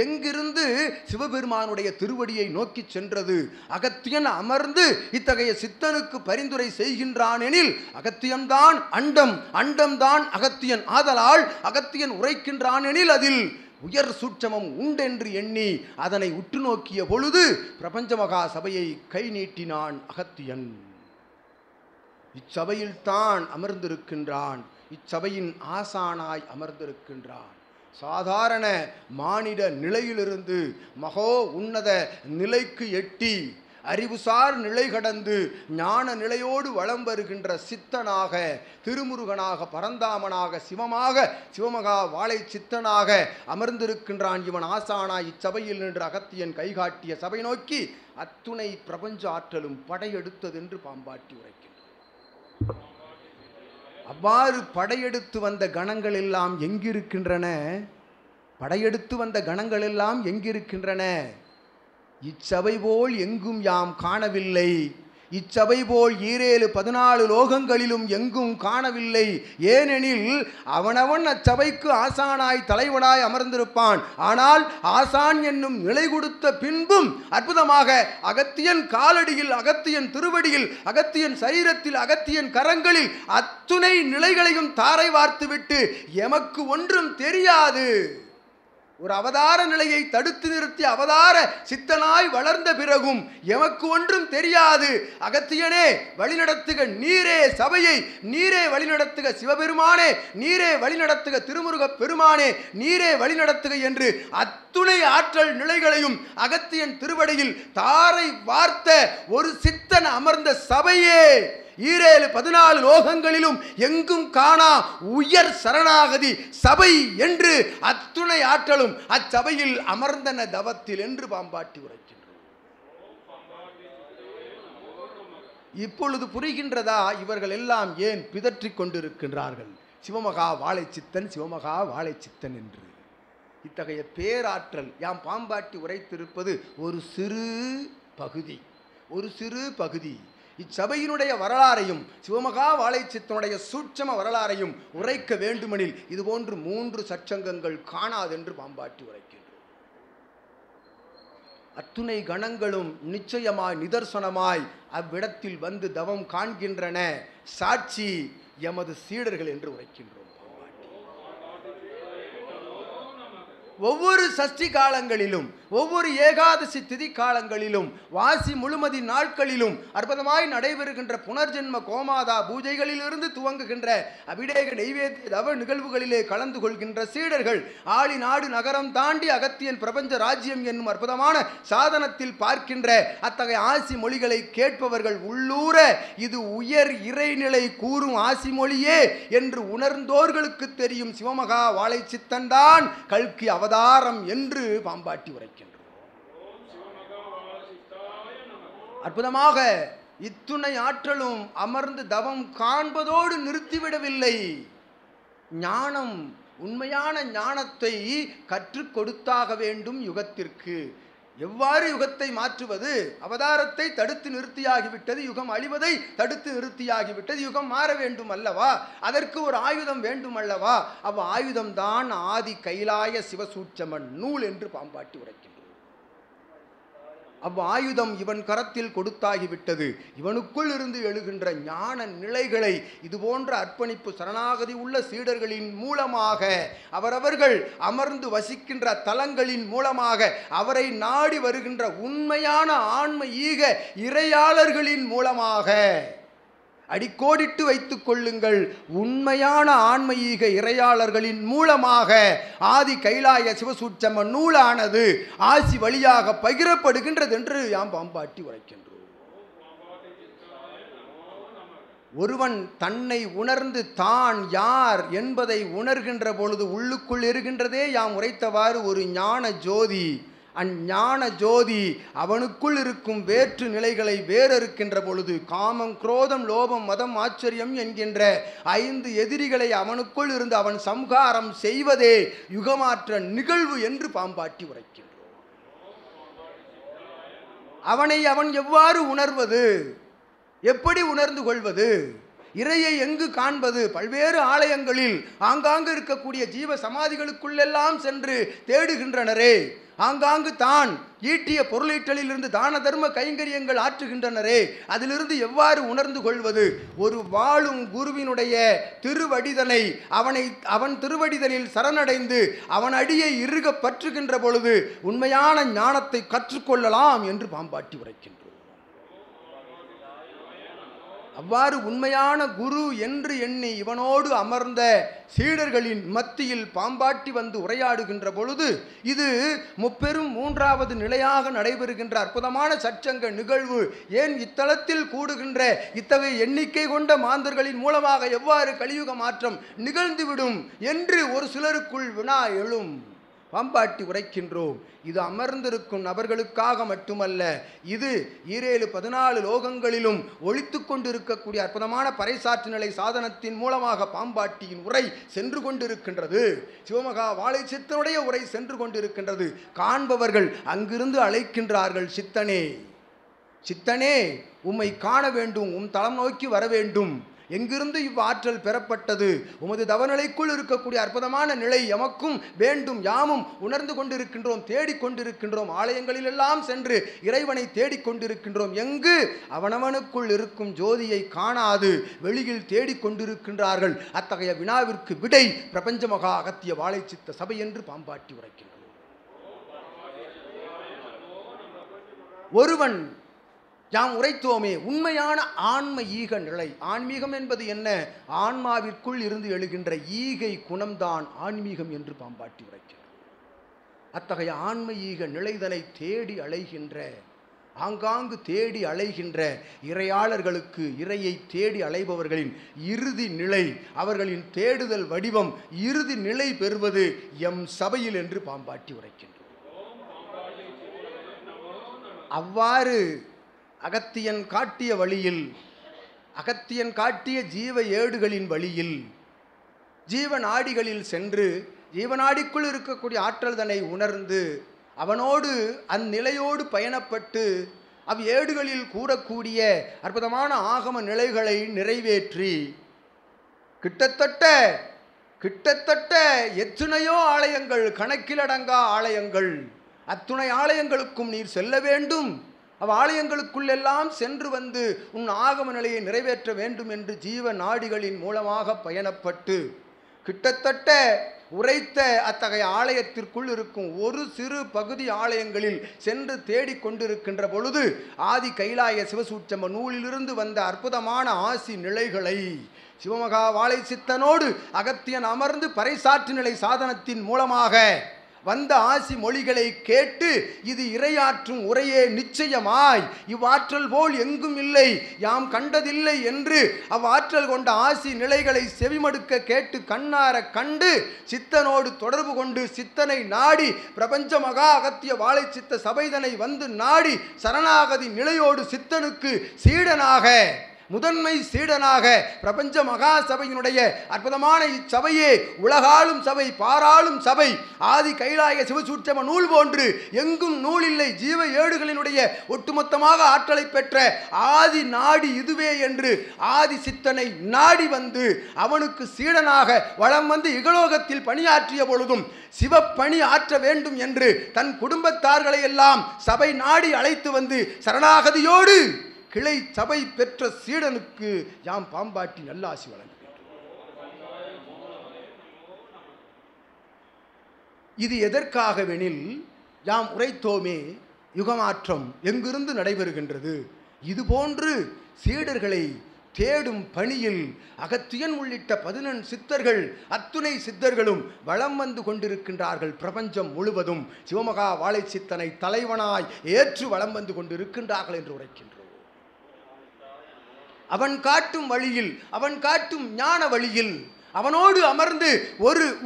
எங்கிருந்து சிவபெருமானுடைய திருவடியை நோக்கி சென்றது? அகத்தியன் அமர்ந்து இத்தகைய சித்தனுக்கு பரிந்துரை செய்கின்றான் எனில் அகத்தியன்தான் அண்டம், அண்டம்தான் அகத்தியன். ஆதலால் அகத்தியன் உரைக்கின்றான் எனில் அதில் உயர் சூட்சமம் உண்டென்று எண்ணி அதனை உற்று நோக்கிய பொழுது பிரபஞ்ச மகா சபையை கை நீட்டினான் அகத்தியன். இச்சபையில்தான் அமர்ந்திருக்கின்றான், இச்சபையின் ஆசானாய் அமர்ந்திருக்கின்றான். சாதாரண மானிட நிலையிலிருந்து மகோ உன்னத நிலைக்கு எட்டி அறிவுசார் நிலை கடந்து ஞான நிலையோடு வலம் வருகின்ற சித்தனாக, திருமுருகனாக, பரந்தாமனாக, சிவமகா வாழை சித்தனாக அமர்ந்திருக்கின்றான் இவன் ஆசானாய். இச்சபையில் நின்று அகத்தியன் கைகாட்டிய சபை நோக்கி அத்துணை பிரபஞ்ச ஆற்றலும் படையெடுத்தது என்று பாம்பாட்டி உரைக்கின்றான். அவ்வாறு படையெடுத்து வந்த கணங்கள் எல்லாம் எங்கிருக்கின்றன? படையெடுத்து வந்த கணங்கள் எல்லாம் எங்கிருக்கின்றன? இச்சபை போல் எங்கும் யாம் காணவில்லை, இச்சபை போல் 14 லோகங்களிலும் எங்கும் காணவில்லை. ஏனெனில் அவனவன் அச்சபைக்கு ஆசானாய் தலைவனாய் அமர்ந்திருப்பான். ஆனால் ஆசான் என்னும் நிலை கொடுத்த பின்பும் அற்புதமாக அகத்தியன் காலடியில், அகத்தியன் திருவடியில், அகத்தியன் சரீரத்தில், அகத்தியன் கரங்களில் அத்துணை நிலைகளையும் தாரை வார்த்துவிட்டு எமக்கு ஒன்றும் தெரியாது, ஒரு அவதார நிலையை தடுத்து நிறுத்தி அவதார சித்தனாய் வளர்ந்த பிறகும் எமக்கு ஒன்றும் தெரியாது, அகத்தியனே வழிநடத்துக, நீரே சபையை, நீரே வழிநடத்துக, சிவபெருமானே நீரே வழிநடத்துக, திருமுருக பெருமானே நீரே வழிநடத்துக என்று அத்துணை ஆற்றல் நிலைகளையும் அகத்தியன் திருவடியில் தாரை வார்த்த ஒரு சித்தன் அமர்ந்த சபையே 14 லோகங்களிலும் எங்கும் காணா உயர் சரணாகதி சபை என்று அத்துணை ஆற்றலும் அச்சபையில் அமர்ந்தன தவத்தில் என்று பாம்பாட்டி உரைக்கின்றோம். இப்பொழுது புரிகின்றதா இவர்கள் எல்லாம் ஏன் பிதற்றிக் கொண்டிருக்கின்றார்கள்? சிவமகா வாழை சித்தன், சிவமகா வாழை சித்தன் என்று. இத்தகைய பேராற்றல் யாம் பாம்பாட்டி உரைத்திருப்பது ஒரு சிறு பகுதி. இச்சபையினுடைய வரலாறையும் சிவமகா வாழை சித்தனுடைய சூட்சம வரலாறையும் உரைக்க வேண்டுமெனில் இதுபோன்று 3 சற்சங்கங்கள் காணாதென்று பாம்பாட்டி உரைக்கின்றோம். அத்துணை கணங்களும் நிச்சயமாய் நிதர்சனமாய் அவ்விடத்தில் வந்து தவம் காண்கின்றன. சாட்சி எமது சீடர்கள் என்று உரைக்கின்றோம். ஒவ்வொரு சஷ்டி காலங்களிலும், ஒவ்வொரு ஏகாதசி திதி காலங்களிலும், வாசி முழுமதி நாட்களிலும் அற்புதமாய் நடைபெறுகின்ற புனர்ஜென்ம கோமாதா பூஜைகளிலிருந்து துவங்குகின்ற அபிடேக நைவேத்திய தவ நிகழ்வுகளிலே கலந்து கொள்கின்ற சீடர்கள் ஆளி நாடு நகரம் தாண்டி அகத்தியன் பிரபஞ்ச ராஜ்யம் என்னும் அற்புதமான சாதனத்தில் பார்க்கின்ற அத்தகைய ஆசி மொழிகளை கேட்பவர்கள் உள்ளூர இது உயர் இறைநிலை கூறும் ஆசி மொழியே என்று உணர்ந்தோர்களுக்கு தெரியும் சிவமகா வாழை சித்தன்தான் கல்கி அவதாரம் என்று பாம்பாட்டி உரைக்கின்றோம். அற்புதமாக இத்துணை ஆற்றலும் அமர்ந்து தவம் காண்பதோடு நிறுத்திவிடவில்லை. ஞானம், உண்மையான ஞானத்தை கற்றுக் கொடுத்தாக வேண்டும் யுகத்திற்கு. எவ்வாறு யுகத்தை மாற்றுவது? அவதாரத்தை தடுத்து நிறுத்தியாகிவிட்டது, யுகம் அழிவதை தடுத்து நிறுத்தியாகிவிட்டது, யுகம் மாற வேண்டும் அல்லவா? அதற்கு ஒரு ஆயுதம் வேண்டும் அல்லவா? ஆயுதம்தான் ஆதி கைலாய சிவசூட்சம நூல் என்று பாம்பாட்டி உரைக்கின்றது. ஆயுதம் இவன் கரத்தில் கொடுத்தாகிவிட்டது. இவனுக்குள் இருந்து எழுகின்ற ஞான நிலைகளை இதுபோன்ற அர்ப்பணிப்பு சரணாகதி உள்ள சீடர்களின் மூலமாக, அவரவர்கள் அமர்ந்து வசிக்கின்ற தலங்களின் மூலமாக, அவரை நாடி வருகின்ற உண்மையான ஆன்ம ஈக இறையாளர்களின் மூலமாக, அடிக்கோடிட்டு வைத்துக் கொள்ளுங்கள், உண்மையான ஆன்மீக இறையாளர்களின் மூலமாக ஆதி கைலாய சிவசூட்சம நூலானது ஆசி வழியாக பகிரப்படுகின்றது என்று யாம் பாம்பாட்டி உரைக்கின்றோம். ஒருவன் தன்னை உணர்ந்து தான் யார் என்பதை உணர்கின்ற பொழுது உள்ளுக்குள் இருக்கின்றதே யாம் உரைத்தவாறு ஒரு ஞான ஜோதி. அஞ்ஞான ஜோதி அவனுக்குள் இருக்கும் வேற்று நிலைகளை வேறறுக்கின்ற பொழுது காமம், குரோதம், லோபம், மதம், ஆச்சரியம் என்கின்ற 5 எதிரிகளை அவனுக்குள் இருந்து அவன் சம்ஹாரம் செய்வதே யுகமாற்ற நிகழ்வு என்று பாம்பாட்டி உரைக்கின்றோம். அவனை அவன் எவ்வாறு உணர்வது? எப்படி உணர்ந்து கொள்வது? இறையை எங்கு காண்பது? பல்வேறு ஆலயங்களில் ஆங்காங்கு இருக்கக்கூடிய ஜீவ சமாதிகளுக்குள்ளெல்லாம் சென்று தேடுகின்றனரே, ஆங்காங்கு தான் ஈட்டிய பொருளீட்டலில் இருந்து தான தர்ம கைங்கரியங்கள் ஆற்றுகின்றனரே, அதிலிருந்து எவ்வாறு உணர்ந்து கொள்வது? ஒரு வாழும் குருவினுடைய திருவடிதனை அவன் திருவடிதனில் சரணடைந்து அவன் அடியை இறுக பற்றுகின்ற பொழுது உண்மையான ஞானத்தை கற்றுக்கொள்ளலாம் என்று பாம்பாட்டி உரைக்கின்றோம். அவ்வாறு உண்மையான குரு என்று எண்ணி இவனோடு அமர்ந்த சீடர்களின் மத்தியில் பாம்பாட்டி வந்து உரையாடுகின்ற பொழுது இது முப்பெரும் 3வது நிலையாக நடைபெறுகின்ற அற்புதமான சற்சங்க நிகழ்வு. ஏன் இத்தலத்தில் கூடுகின்ற இத்தகைய எண்ணிக்கை கொண்ட மாந்தர்களின் மூலமாக எவ்வாறு கலியுக மாற்றம் நிகழ்ந்துவிடும் என்று ஒரு சிலருக்குள் வினா எழும். பாம்பாட்டி உரைக்கின்றோம். இது அமர்ந்திருக்கும் நபர்களுக்காக மட்டுமல்ல, இது 14 லோகங்களிலும் ஒழித்து கொண்டிருக்கக்கூடிய அற்புதமான பறைசாற்று நிலை சாதனத்தின் மூலமாக பாம்பாட்டியின் உரை சென்று கொண்டிருக்கின்றது. சிவமகா வாழை சித்தனுடைய உரை சென்று கொண்டிருக்கின்றது. காண்பவர்கள் அங்கிருந்து அழைக்கின்றார்கள், சித்தனே, சித்தனே, உம்மை காண வேண்டும், உம் தளம் நோக்கி வர வேண்டும். எங்கிருந்து இவ்வாற்றல் பெறப்பட்டது? உமது தவநிலைக்குள் இருக்கக்கூடிய அற்புதமான நிலை எமக்கும் வேண்டும். யாமும் உணர்ந்து கொண்டிருக்கின்றோம், தேடிக்கொண்டிருக்கின்றோம். ஆலயங்களிலெல்லாம் சென்று இறைவனை தேடிக்கொண்டிருக்கின்றோம். எங்கு அவனவனுக்குள் இருக்கும் ஜோதியை காணாது வெளியில் தேடிக்கொண்டிருக்கின்றார்கள். அத்தகைய வினாவிற்கு விடை பிரபஞ்ச மகா அகத்திய வாழை சித்த சபை என்று பாம்பாட்டி உரைக்கின்றோம். ஒருவன் யாம் உரைத்தோமே, உண்மையான ஆன்ம ஈக நிலை. ஆன்மீகம் என்பது என்ன? ஆன்மாவிற்குள் இருந்து எழுகின்ற ஈகை குணம்தான் ஆன்மீகம் என்று பாம்பாட்டி உரைக்கிறார். அத்தகைய ஆன்ம ஈக நிலைதனை தேடி அலைகின்ற, ஆங்காங்கு தேடி அலைகின்ற இறையாளர்களுக்கு, இறையை தேடி அலைபவர்களின் இறுதி நிலை, அவர்களின் தேடுதல் வடிவம், இறுதி நிலை பெறுவது எம் சபையில் என்று பாம்பாட்டி உரைக்கின்றோம். அவ்வாறு அகத்தியன் காட்டிய வழியில், அகத்தியன் காட்டிய ஜீவ ஏடுகளின் வழியில், ஜீவநாடிகளில் சென்று ஜீவநாடிக்குள் இருக்கக்கூடிய ஆற்றல் தன்னை உணர்ந்து அவனோடு அந்நிலையோடு பயணப்பட்டு ஏடுகளில் கூறக்கூடிய அற்புதமான ஆகம நிலைகளை நிறைவேற்றி கிட்டத்தட்ட எத்தனையோ ஆலயங்கள், கணக்கிலடங்கா ஆலயங்கள், அத்துணை ஆலயங்களுக்கும் நீர் செல்ல வேண்டும். ஆலயங்களுக்குள்ளெல்லாம் சென்று வந்து உன் ஆகம நிலையை நிறைவேற்ற வேண்டும் என்று ஜீவ நாடிகளின் மூலமாக பயணப்பட்டு கிட்டத்தட்ட உரைத்த அத்தகைய ஆலயத்திற்குள் இருக்கும் ஒரு சிறு பகுதி ஆலயங்களில் சென்று தேடிக்கொண்டிருக்கின்ற பொழுது ஆதி கைலாய சிவசூட்சம நூலிலிருந்து வந்த அற்புதமான ஆசி நிலைகளை சிவமகா வாழை சித்தனோடு அகத்தியன் அமர்ந்து பறைசாற்று நிலை சாதனத்தின் மூலமாக வந்த ஆசி மொழிகளை கேட்டு இது இறையாற்றும் உரையே நிச்சயமாய் இவ்வாற்றல் போல் எங்கும் இல்லை, யாம் கண்டதில்லை என்று அவ்வாற்றல் கொண்ட ஆசி நிலைகளை செவிமடுக்க கேட்டு கண்ணார கண்டு சித்தனோடு தொடர்பு கொண்டு சித்தனை நாடி பிரபஞ்ச மகா அகத்திய வாழை சித்த சபைதனை வந்து நாடி சரணாகதி நிலையோடு சித்தனுக்கு சீடனாக முதன்மை சீடனாக பிரபஞ்ச மகா சபையினுடைய அற்புதமான இச்சபையே உலகாலும் சபை, பாராளும் சபை, ஆதி கைலாய சிவசூட்சம நூல் போன்று எங்கும் நூல் இல்லை, ஜீவ ஏடுகளினுடைய ஒட்டுமொத்தமாக ஆற்றலை பெற்ற ஆதி நாடி இதுவே என்று ஆதி சித்தனை நாடி வந்து அவனுக்கு சீடனாக வளம் வந்து இகலோகத்தில் பணியாற்றிய பொழுதும் சிவப்பணி ஆற்ற வேண்டும் என்று தன் குடும்பத்தார்களை எல்லாம் சபை நாடி அழைத்து வந்து சரணாகதியோடு கிளை சபை பெற்ற சீடனுக்கு யாம் பாம்பாட்டி நல்லாசி வழங்குகின்றோம். இது எதற்காகவெனில் யாம் உரைத்தோமே, யுகமாற்றம் எங்கிருந்து நடைபெறுகின்றது. இதுபோன்று சீடர்களை தேடும் பணியில் அகத்தியன் உள்ளிட்ட 14 சித்தர்கள், அத்துணை சித்தர்களும் வளம் வந்து கொண்டிருக்கின்றார்கள். பிரபஞ்சம் முழுவதும் சிவமகா வாழை சித்தனை தலைவனாய் ஏற்று வளம் வந்து கொண்டிருக்கின்றார்கள் என்று உரைக்கின்றோம். அவன் காட்டும் வழியில், அவன் காட்டும் ஞான வழியில் அவனோடு அமர்ந்து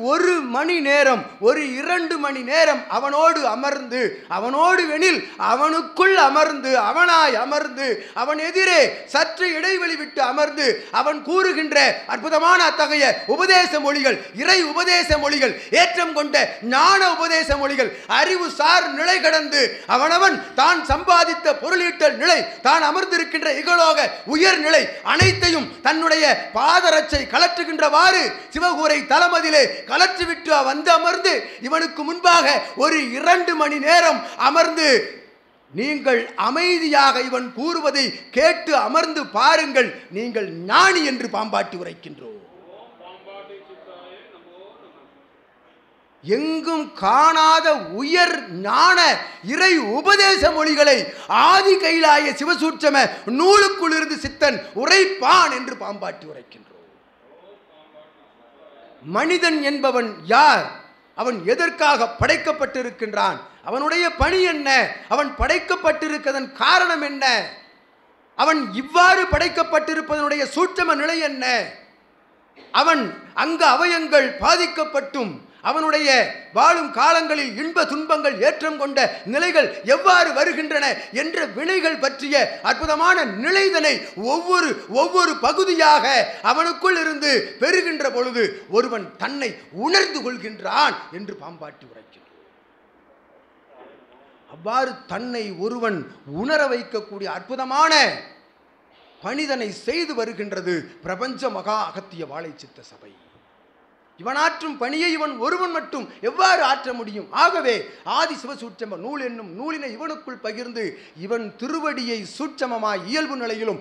ஒரு மணி நேரம், 2 மணி நேரம் அவனோடு அமர்ந்து, அவனோடு வெனில் அவனுக்குள் அமர்ந்து, அவனாய் அமர்ந்து, அவன் எதிரே சற்று இடைவெளி விட்டு அமர்ந்து அவன் கூறுகின்ற அற்புதமான அத்தகைய உபதேச மொழிகள், இறை உபதேச மொழிகள், ஏற்றம் கொண்ட ஞான உபதேச மொழிகள், அறிவு சார் நிலை கடந்து அவனவன் தான் சம்பாதித்த பொருளீட்டல் நிலை, தான் அமர்ந்திருக்கின்ற இகலோக உயர்நிலை அனைத்தையும் தன்னுடைய பாதரட்சை கலற்றுகின்றவாறு சிவகூரை தலமதிலே கலற்றிவிட்டு வந்து அமர்ந்து இவனுக்கு முன்பாக 2 மணி நேரம் அமர்ந்து, நீங்கள் அமைதியாக இவன் கூறுவதை கேட்டு அமர்ந்து பாருங்கள், நீங்கள் ஞானி என்று பாம்பாட்டி உரைக்கின்றோம். எங்கும் காணாத உயர் ஞான இறை உபதேச மொழிகளை ஆதி கைலாய சிவசூட்சம நூலுக்குள் இருந்து சித்தன் உரைப்பான் என்று பாம்பாட்டி உரைக்கின்றோம். மனிதன் என்பவன் யார்? அவன் எதற்காக படைக்கப்பட்டிருக்கின்றான்? அவனுடைய பணி என்ன? அவன் படைக்கப்பட்டிருப்பதன் காரணம் என்ன? அவன் இவ்வாறு படைக்கப்பட்டிருப்பதனுடைய சூட்சம நிலை என்ன? அவன் அங்க அவயங்கள் பாதிக்கப்பட்டும் அவனுடைய வாழும் காலங்களில் இன்ப துன்பங்கள் ஏற்றம் கொண்ட நிலைகள் எவ்வாறு வருகின்றன என்ற வினைகள் பற்றிய அற்புதமான நிலைதனை ஒவ்வொரு பகுதியாக அவனுக்குள் இருந்து பெறுகின்ற பொழுது ஒருவன் தன்னை உணர்ந்து கொள்கின்றான் என்று பாம்பாட்டி உரைக்கின்றான். அவ்வாறு தன்னை ஒருவன் உணர வைக்கக்கூடிய அற்புதமான பணிதனை செய்து வருகின்றது பிரபஞ்ச மகா அகத்திய வாழை சித்த சபை. இவன் ஆற்றும் பணியை இவன் ஒருவன் மட்டும் எவ்வாறு ஆற்ற முடியும்? ஆகவே ஆதி சிவசூட்சம நூல் என்னும் நூலினை இவனுக்குள் பகிர்ந்து இவன் திருவடியை சூட்சமமாய் இயல்பு நிலையிலும்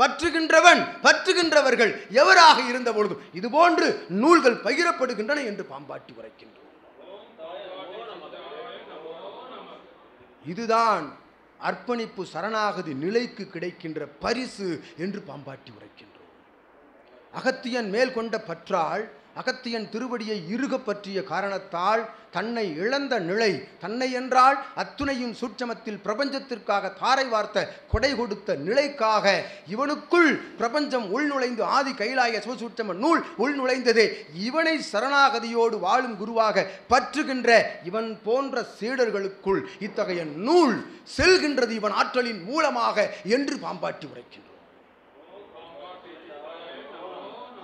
பற்றுகின்றவர்கள் எவராக இருந்த பொழுதும் இதுபோன்று நூல்கள் பகிரப்படுகின்றன என்று பாம்பாட்டி உரைக்கின்றோம். இதுதான் அர்ப்பணிப்பு சரணாகதி நிலைக்கு கிடைக்கின்ற பரிசு என்று பாம்பாட்டி உரைக்கின்றோம். அகத்தியன் மேல் கொண்ட பற்றால், அகத்தியன் திருவடியை இறுக பற்றிய காரணத்தால் தன்னை இழந்த நிலை, தன்னை என்றால் அத்துணையும் சூட்சமத்தில் பிரபஞ்சத்திற்காக தாரை வார்த்த கொடை கொடுத்த நிலைக்காக இவனுக்குள் பிரபஞ்சம் உள்நுழைந்து ஆதி கைலாய சிவசூட்சம நூல் உள்நுழைந்ததே இவனை சரணாகதியோடு வாழும் குருவாக பற்றுகின்ற இவன் போன்ற சீடர்களுக்குள் இத்தகைய நூல் செல்கின்றது இவன் ஆற்றலின் மூலமாக என்று பாம்பாட்டி உரைக்கின்றோம்.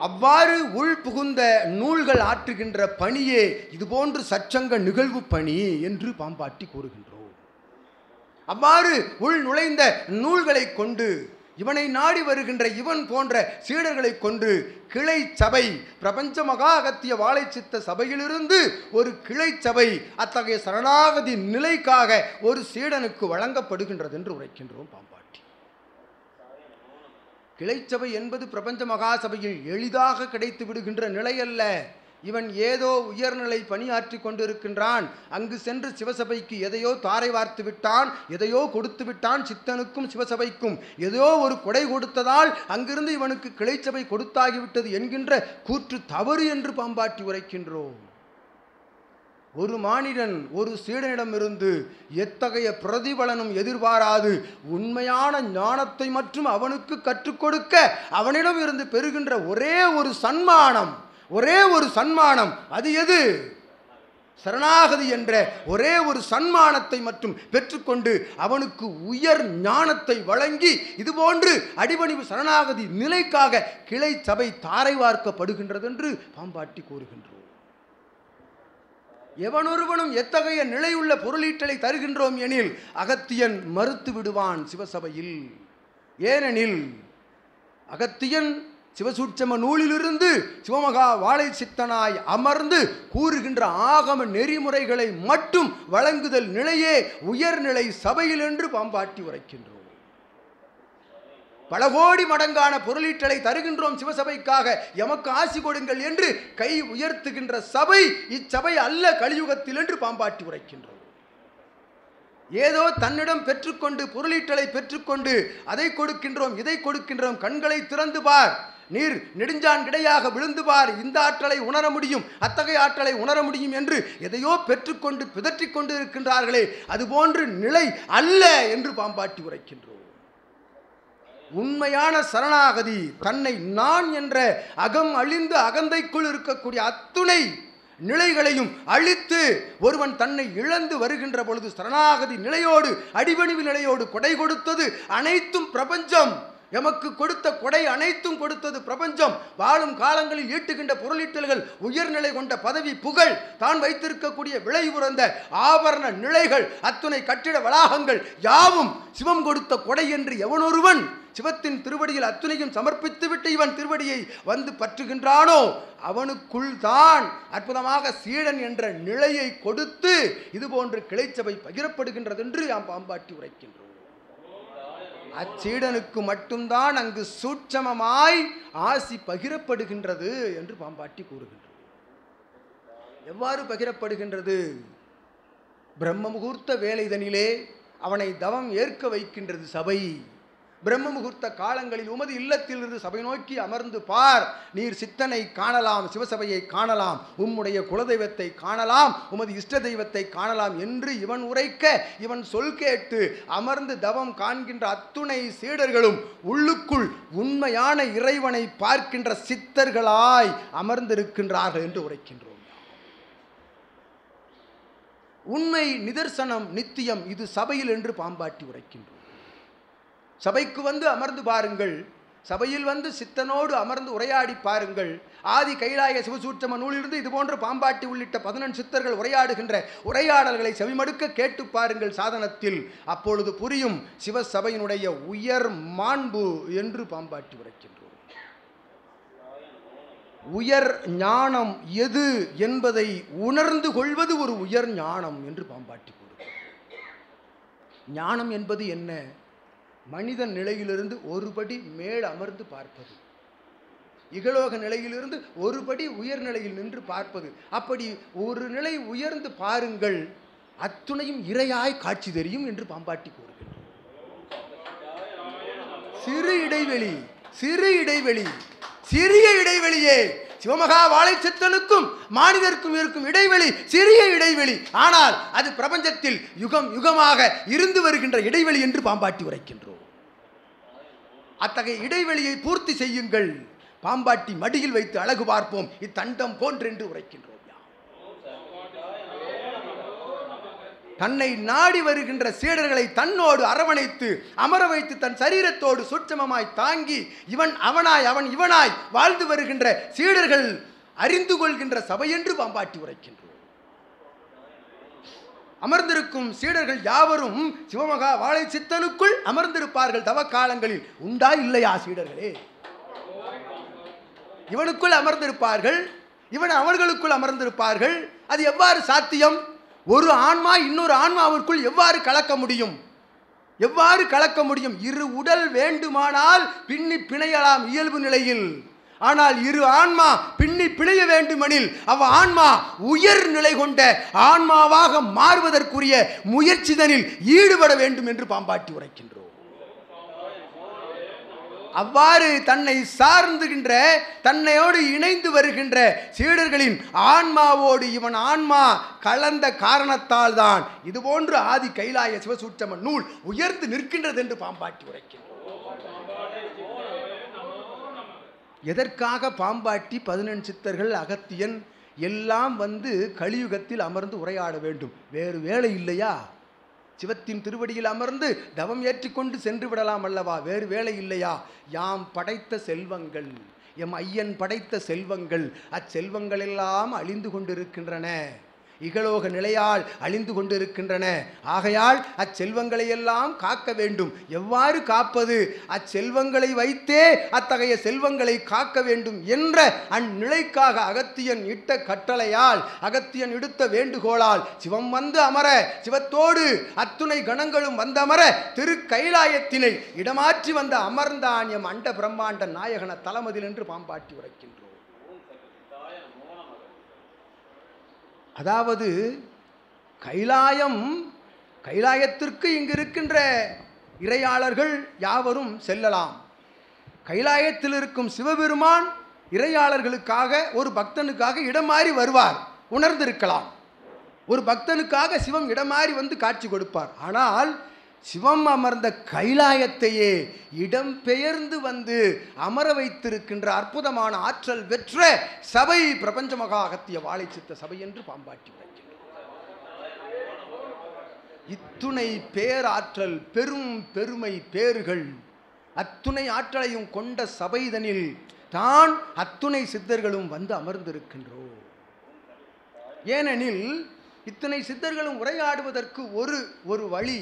அவ்வாறு உள் புகுந்த நூல்கள் ஆற்றுகின்ற பணியே இதுபோன்று சச்சங்க நிகழ்வு பணி என்று பாம்பாட்டி கூறுகின்றோம். அவ்வாறு உள் நுழைந்த நூல்களை கொண்டு இவனை நாடி வருகின்ற இவன் போன்ற சீடர்களை கொண்டு கிளை சபை, பிரபஞ்ச மகா அகத்திய வாழை சித்த சபையிலிருந்து ஒரு கிளை சபை அத்தகைய சரணாகதி நிலைக்காக ஒரு சீடனுக்கு வழங்கப்படுகின்றது என்று உரைக்கின்றோம் பாம்பாட்டி. கிளைச்சபை என்பது பிரபஞ்ச மகாசபையில் எளிதாக கிடைத்து விடுகின்ற நிலை அல்ல. இவன் ஏதோ உயர்நிலை பணியாற்றி கொண்டிருக்கின்றான், அங்கு சென்று சிவசபைக்கு எதையோ தாரை வார்த்து விட்டான், எதையோ கொடுத்து விட்டான், சித்தனுக்கும் சிவசபைக்கும் ஏதோ ஒரு கொடை கொடுத்ததால் அங்கிருந்து இவனுக்கு கிளைச்சபை கொடுத்தாகிவிட்டது என்கின்ற கூற்று தவறு என்று பாம்பாட்டி உரைக்கின்றோம். ஒரு மானிடன் ஒரு சீடனிடமிருந்து எத்தகைய பிரதிபலனும் எதிர்பாராது உண்மையான ஞானத்தை மற்றும் அவனுக்கு கற்றுக் கொடுக்க அவனிடம் இருந்து பெறுகின்ற ஒரே ஒரு சன்மானம், அது எது? சரணாகதி என்ற ஒரே ஒரு சன்மானத்தை மட்டும் பெற்றுக்கொண்டு அவனுக்கு உயர் ஞானத்தை வழங்கி இதுபோன்று அடிபணிவு சரணாகதி நிலைக்காக கிளை சபை தாரை வார்க்கப்படுகின்றது என்று பாம்பாட்டி கூறுகின்றோம். எவனொருவனும் எத்தகைய நிலையுள்ள பொருளீட்டலை தருகின்றோம் எனில் அகத்தியன் மறுத்து விடுவான் சிவசபையில். ஏனெனில் அகத்தியன் சிவசூட்சம நூலிலிருந்து சிவமகா வாழை சித்தனாய் அமர்ந்து கூறுகின்ற ஆகம நெறிமுறைகளை மட்டும் வழங்குதல் நிலையே உயர்நிலை சபையில் என்று பாம்பாட்டி உரைக்கின்றோம். பல கோடி மடங்கான பொருளீட்டலை தருகின்றோம் சிவசபைக்காக, எமக்கு ஆசி கொடுங்கள் என்று கை உயர்த்துகின்ற சபை இச்சபை அல்ல கலியுகத்தில் என்று பாம்பாட்டி உரைக்கின்றோம். ஏதோ தன்னிடம் பெற்றுக்கொண்டு பொருளீட்டலை பெற்றுக்கொண்டு அதை கொடுக்கின்றோம் இதை கொடுக்கின்றோம், கண்களை திறந்து பார், நீர் நெடுஞ்சான் கிடையாக விழுந்து பார், இந்த ஆற்றலை உணர முடியும் அத்தகைய ஆற்றலை உணர முடியும் என்று எதையோ பெற்றுக்கொண்டு பிதற்றிக் கொண்டு இருக்கின்றார்களே, அதுபோன்று நிலை அல்ல என்று பாம்பாட்டி உரைக்கின்றோம். உண்மையான சரணாகதி தன்னை நான் என்ற அகம் அழிந்து அகந்தைக்குள் இருக்கக்கூடிய அத்துணை நிலைகளையும் அழித்து ஒருவன் தன்னை இழந்து வருகின்ற பொழுது சரணாகதி நிலையோடு அடிபணிவு நிலையோடு கொடை கொடுத்தது அனைத்தும் பிரபஞ்சம். எமக்கு கொடுத்த கொடை அனைத்தும் கொடுத்தது பிரபஞ்சம். வாழும் காலங்களில் ஈட்டுகின்ற பொருளீட்டல்கள் உயர்நிலை கொண்ட பதவி புகழ் தான் வைத்திருக்கக்கூடிய விலை உறந்த ஆபரண நிலைகள் அத்துணை கட்டிட வளாகங்கள் யாவும் சிவம் கொடுத்த கொடை என்று எவனொருவன் சிவத்தின் திருவடியில் அத்துணையும் சமர்ப்பித்துவிட்டு இவன் திருவடியை வந்து பற்றுகின்றானோ அவனுக்குள் தான் அற்புதமாக சீடன் என்ற நிலையை கொடுத்து இதுபோன்று கிளைச்சபை பகிரப்படுகின்றது என்று நாம் பாம்பாட்டி உரைக்கின்றோம். அச்சீடனுக்கு மட்டும்தான் அங்கு சூட்சமமாய் ஆசி பகிரப்படுகின்றது என்று பாம்பாட்டி கூறுகின்றது. எவ்வாறு பகிரப்படுகின்றது? பிரம்ம முகூர்த்த வேலைதனிலே அவனை தவம் ஏற்க வைக்கின்றது சபை. பிரம்ம முகூர்த்த காலங்களில் உமது இல்லத்திலிருந்து சபை நோக்கி அமர்ந்து பார், நீர் சித்தனை காணலாம், சிவசபையை காணலாம், உம்முடைய குலதெய்வத்தை காணலாம், உமது இஷ்ட தெய்வத்தை காணலாம் என்று இவன் உரைக்க இவன் சொல் கேட்டு அமர்ந்து தவம் காண்கின்ற அத்துணை சீடர்களும் உள்ளுக்குள் உண்மையான இறைவனை பார்க்கின்ற சித்தர்களாய் அமர்ந்திருக்கின்றார்கள் என்று உரைக்கின்றோம். உண்மை நிதர்சனம் நித்தியம் இது சபையில் என்று பாம்பாட்டி உரைக்கின்றோம். சபைக்கு வந்து அமர்ந்து பாருங்கள், சபையில் வந்து சித்தனோடு அமர்ந்து உரையாடி பாருங்கள். ஆதி கைலாய சிவசூட்சம நூலிலிருந்து இதுபோன்ற பாம்பாட்டி உள்ளிட்ட 11 சித்தர்கள் உரையாடுகின்ற உரையாடல்களை செவிமடுக்க கேட்டு பாருங்கள் சாதனத்தில். அப்பொழுது புரியும் சிவசபையினுடைய உயர் மாண்பு என்று பாம்பாட்டி உரைக்கின்றோம். உயர் ஞானம் எது என்பதை உணர்ந்து கொள்வது ஒரு உயர் ஞானம் என்று பாம்பாட்டி கூறுகிறார். ஞானம் என்பது என்ன? மனித நிலையிலிருந்து ஒருபடி மேல் அமர்ந்து பார்ப்பது, இகலோக நிலையிலிருந்து ஒருபடி உயர்நிலையில் நின்று பார்ப்பது. அப்படி ஒரு நிலை உயர்ந்து பாருங்கள், அத்துணையும் இறையாய் காட்சி தெரியும் என்று பாம்பாட்டி கூறுகிறார். சிறு இடைவெளி சிறிய இடைவெளியே சிவமகா வாழை சித்தனுக்கும் மானிதருக்கும் இருக்கும் இடைவெளி சிறிய இடைவெளி, ஆனால் அது பிரபஞ்சத்தில் யுகம் யுகமாக இருந்து வருகின்ற இடைவெளி என்று பாம்பாட்டி உரைக்கின்றோம். அத்தகைய இடைவெளியை பூர்த்தி செய்யுங்கள். பாம்பாட்டி மடியில் வைத்து அழகு பார்ப்போம் இத்தண்டம் போன்றென்று உரைக்கின்றோம். தன்னை நாடி வருகின்ற சீடர்களை தன்னோடு அரவணைத்து அமர வைத்து தன் சரீரத்தோடு சூட்சமமாய் தாங்கி இவன் அவனாய் அவன் இவனாய் வாழ்ந்து வருகின்ற சீடர்கள் அறிந்து கொள்கின்ற சபை என்று பாம்பாட்டி உரைக்கின்றோம். அமர்ந்திருக்கும் சீடர்கள் யாவரும் சிவமகா வாழை சித்தனுக்குள் அமர்ந்திருப்பார்கள். தவக்காலங்களில் உண்டா இல்லையா சீடர்களே? இவனுக்குள் அமர்ந்திருப்பார்கள், இவன் அவர்களுக்குள் அமர்ந்திருப்பார்கள். அது எவ்வாறு சாத்தியம்? ஒரு ஆன்மா இன்னொரு ஆன்மாவிற்குள் எவ்வாறு கலக்க முடியும்? எவ்வாறு கலக்க முடியும்? இரு உடல் வேண்டுமானால் பின்னி பிணையலாம் இயல்பு நிலையில். ஆனால் இரு ஆன்மா பின்னி பிணைய வேண்டுமெனில் அவ் ஆன்மா உயர் நிலை கொண்ட ஆன்மாவாக மாறுவதற்குரிய முயற்சிதனில் ஈடுபட வேண்டும் என்று பாம்பாட்டி உரைக்கின்றோம். அவ்வாறு தன்னை சார்ந்துகின்ற தன்னையோடு இணைந்து வருகின்ற சீடர்களின் ஆன்மாவோடு இவன் ஆன்மா கலந்த காரணத்தால் தான் இதுபோன்று ஆதி கைலாய சிவசூட்சம நூல் உயர்ந்து நிற்கின்றது என்று பாம்பாட்டி உரைக்கின்றோம். எதற்காக பாம்பாட்டி 11 சித்தர்கள் அகத்தியன் எல்லாம் வந்து கலியுகத்தில் அமர்ந்து உரையாட வேண்டும். வேறு வேலை இல்லையா? சிவத்தின் திருவடியில் அமர்ந்து தவம் ஏற்றிக்கொண்டு சென்று விடலாம் அல்லவா? வேறு வேலை இல்லையா? யாம் படைத்த செல்வங்கள், எம் ஐயன் படைத்த செல்வங்கள், அச்செல்வங்கள் எல்லாம் அழிந்து கொண்டிருக்கின்றன. இகலோக நிலையால் அழிந்து கொண்டிருக்கின்றன. ஆகையால் அச்செல்வங்களை எல்லாம் காக்க வேண்டும். எவ்வாறு காப்பது? அச்செல்வங்களை வைத்தே அத்தகைய செல்வங்களை காக்க வேண்டும் என்ற அந்நிலைக்காக அகத்தியன் இட்ட கட்டளையால், அகத்தியன் இடுத்த வேண்டுகோளால் சிவம் வந்து அமர, சிவத்தோடு அத்துணை கணங்களும் வந்தமர திரு கைலாயத்தினை இடமாற்றி வந்த அமர்ந்தான் எம் அண்ட பிரம்மாண்ட நாயகன தலமதில் என்று பாம்பாட்டி உரைக்கின்றோம். அதாவது கைலாயத்திற்கு இங்கு இருக்கின்ற இறையாளர்கள் யாவரும் செல்லலாம். கைலாயத்தில் இருக்கும் சிவபெருமான் இறையாளர்களுக்காக, ஒரு பக்தனுக்காக இடம் மாறி வருவார், உணர்ந்திருக்கலாம். ஒரு பக்தனுக்காக சிவம் இடம் மாறி வந்து காட்சி கொடுப்பார். ஆனால் சிவம் அமர்ந்த கைலாயத்தையே இடம் பெயர்ந்து வந்து அமர வைத்திருக்கின்ற அற்புதமான ஆற்றல் பெற்ற சபை பிரபஞ்ச மகா அகத்திய வாழைச்சித்த சபை என்று பாம்பாட்டி வைக்கின்றார். இத்துணை பேராற்றல், பெரும் பெருமை பேறுகள், அத்துணை ஆற்றலையும் கொண்ட சபைதனில் தான் அத்துணை சித்தர்களும் வந்து அமர்ந்திருக்கின்றோம். ஏனெனில் இத்தனை சித்தர்களும் உரையாடுவதற்கு ஒரு வழி,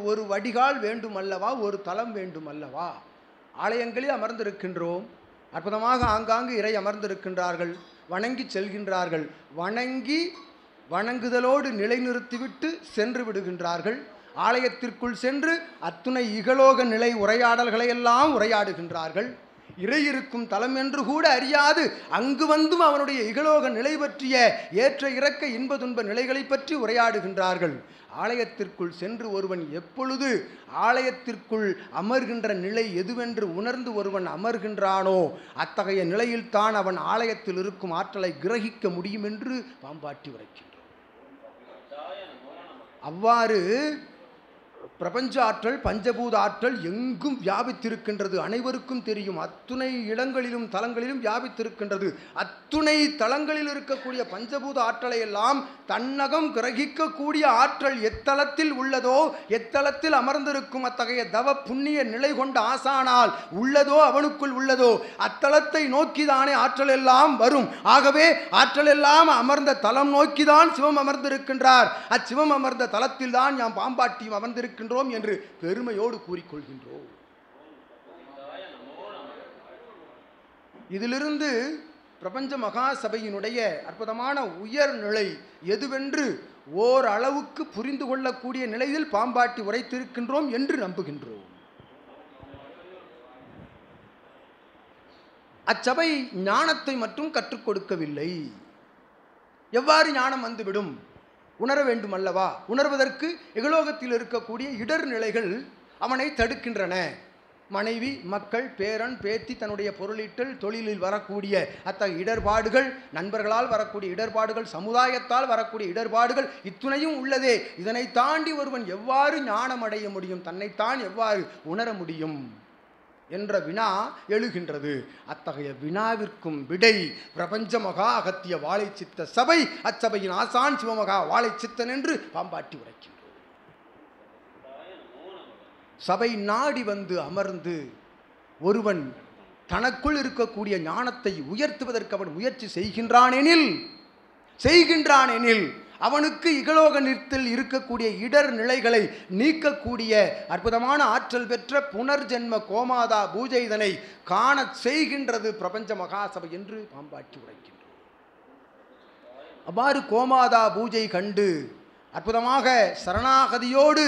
ஒரு வடிகால் வேண்டும் அல்லவா? ஒரு தலம் வேண்டும் அல்லவா? ஆலயங்களில் அமர்ந்திருக்கின்றோம். அற்புதமாக ஆங்காங்கு இறை அமர்ந்திருக்கின்றார்கள். வணங்கி செல்கின்றார்கள். வணங்குதலோடு நிலைநிறுத்திவிட்டு சென்று விடுகின்றார்கள். ஆலயத்திற்குள் சென்று அத்துணை இகலோக நிலை உரையாடல்களை எல்லாம் உரையாடுகின்றார்கள். இறை இருக்கும் தலம் என்று கூட அறியாது அங்கு வந்தும் அவனுடைய இகலோக நிலை பற்றிய ஏற்ற இறக்க இன்ப துன்ப நிலைகளை பற்றி உரையாடுகின்றார்கள். ஆலயத்திற்குள் சென்று ஒருவன் எப்பொழுது ஆலயத்திற்குள் அமர்கின்ற நிலை எதுவென்று உணர்ந்து ஒருவன் அமர்கின்றானோ அத்தகைய நிலையில்தான் அவன் ஆலயத்தில் இருக்கும் ஆற்றலை கிரகிக்க முடியும் என்று பாம்பாட்டி உரைக்கின்றான். அவ்வாறு பிரபஞ்ச ஆற்றல், பஞ்சபூத ஆற்றல் எங்கும் வியாபித்திருக்கின்றது. அனைவருக்கும் தெரியும். அத்துணை இடங்களிலும் தலங்களிலும் வியாபித்திருக்கின்றது. அத்துணை தலங்களில் இருக்கக்கூடிய பஞ்சபூத ஆற்றலை எல்லாம் தன்னகம் கிரகிக்கக்கூடிய ஆற்றல் எத்தலத்தில் உள்ளதோ, எத்தலத்தில் அமர்ந்திருக்கும் அத்தகைய தவ புண்ணிய நிலை கொண்ட ஆசானால் உள்ளதோ, அவனுக்குள் உள்ளதோ அத்தலத்தை நோக்கிதானே ஆற்றல் எல்லாம் வரும். ஆகவே ஆற்றல் எல்லாம் அமர்ந்த தலம் நோக்கிதான் சிவம் அமர்ந்திருக்கின்றார். அச்சிவம் அமர்ந்த தலத்தில் தான் நாம் பாம்பாட்டியும் அமர்ந்திருக்கின்றோம் என்று பெருமையோடு கூறிக்கொள்கின்றோம். இதிலிருந்து பிரபஞ்ச மகா சபையினுடைய அற்புதமான உயர்நிலை எதுவென்று ஓரளவுக்கு புரிந்து கொள்ளக்கூடிய நிலையில் பாம்பாட்டி உரைத்திருக்கின்றோம் என்று நம்புகின்றோம். அச்சபை ஞானத்தை மட்டும் கற்றுக் கொடுக்கவில்லை. எவ்வாறு ஞானம் வந்துவிடும்? உணர வேண்டும் அல்லவா? உணர்வதற்கு இகலோகத்தில் இருக்கக்கூடிய இடர் நிலைகள் அவனை தடுக்கின்றன. மனைவி, மக்கள், பேரன், பேத்தி, தன்னுடைய பொருளீட்டல், தொழிலில் வரக்கூடிய அத்தகைய இடர்பாடுகள், நண்பர்களால் வரக்கூடிய இடர்பாடுகள், சமுதாயத்தால் வரக்கூடிய இடர்பாடுகள் இத்துணையும் உள்ளதே. இதனை தாண்டி ஒருவன் எவ்வாறு ஞானம் அடைய முடியும்? தன்னைத்தான் எவ்வாறு உணர முடியும் என்ற வினா எழுகின்றது. அத்தகைய வினாவிற்கும் விடை பிரபஞ்ச மகா அகத்திய வாழைச்சித்த சபை. அச்சபையின் ஆசான் சிவமகா வாழைச்சித்தன் என்று பாம்பாட்டி உரைக்கின்றோம். சபை நாடி வந்து அமர்ந்து ஒருவன் தனக்குள் இருக்கக்கூடிய ஞானத்தை உயர்த்துவதற்கு அவன் முயற்சி செய்கின்றானெனில் அவனுக்கு இகலோக நிறுத்தில் இருக்கக்கூடிய இடர் நிலைகளை நீக்கக்கூடிய அற்புதமான ஆற்றல் பெற்ற புனர்ஜென்ம கோமாதா பூஜை இதனை காண செய்கின்றது பிரபஞ்ச மகாசபை என்று பாம்பாட்டி உரைக்கின்றோம். அவ்வாறு கோமாதா பூஜை கண்டு அற்புதமாக சரணாகதியோடு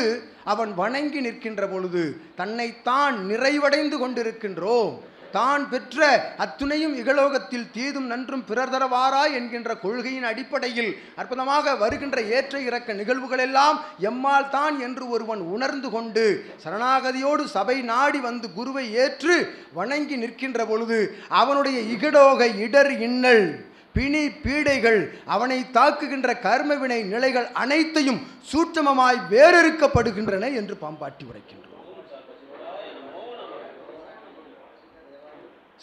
அவன் வணங்கி நிற்கின்ற பொழுது தன்னைத்தான் நிறைவடைந்து கொண்டிருக்கின்றோம். தான் பெற்ற அத்துணையும் இகலோகத்தில் தீதும் நன்றும் பிறர் தரவாரா என்கின்ற கொள்கையின் அடிப்படையில் அற்புதமாக வருகின்ற ஏற்ற இறக்க நிகழ்வுகள் எல்லாம் எம்மால் தான் என்று ஒருவன் உணர்ந்து கொண்டு சரணாகதியோடு சபை நாடி வந்து குருவை ஏற்று வணங்கி நிற்கின்ற பொழுது அவனுடைய இகலோக இடர் இன்னல் பிணி பீடைகள் அவனை தாக்குகின்ற கர்மவினை நிலைகள் அனைத்தையும் சூட்சமமாய் வேறறுக்கப்படுகின்றன என்று பாம்பாட்டி உரைக்கின்றோம்.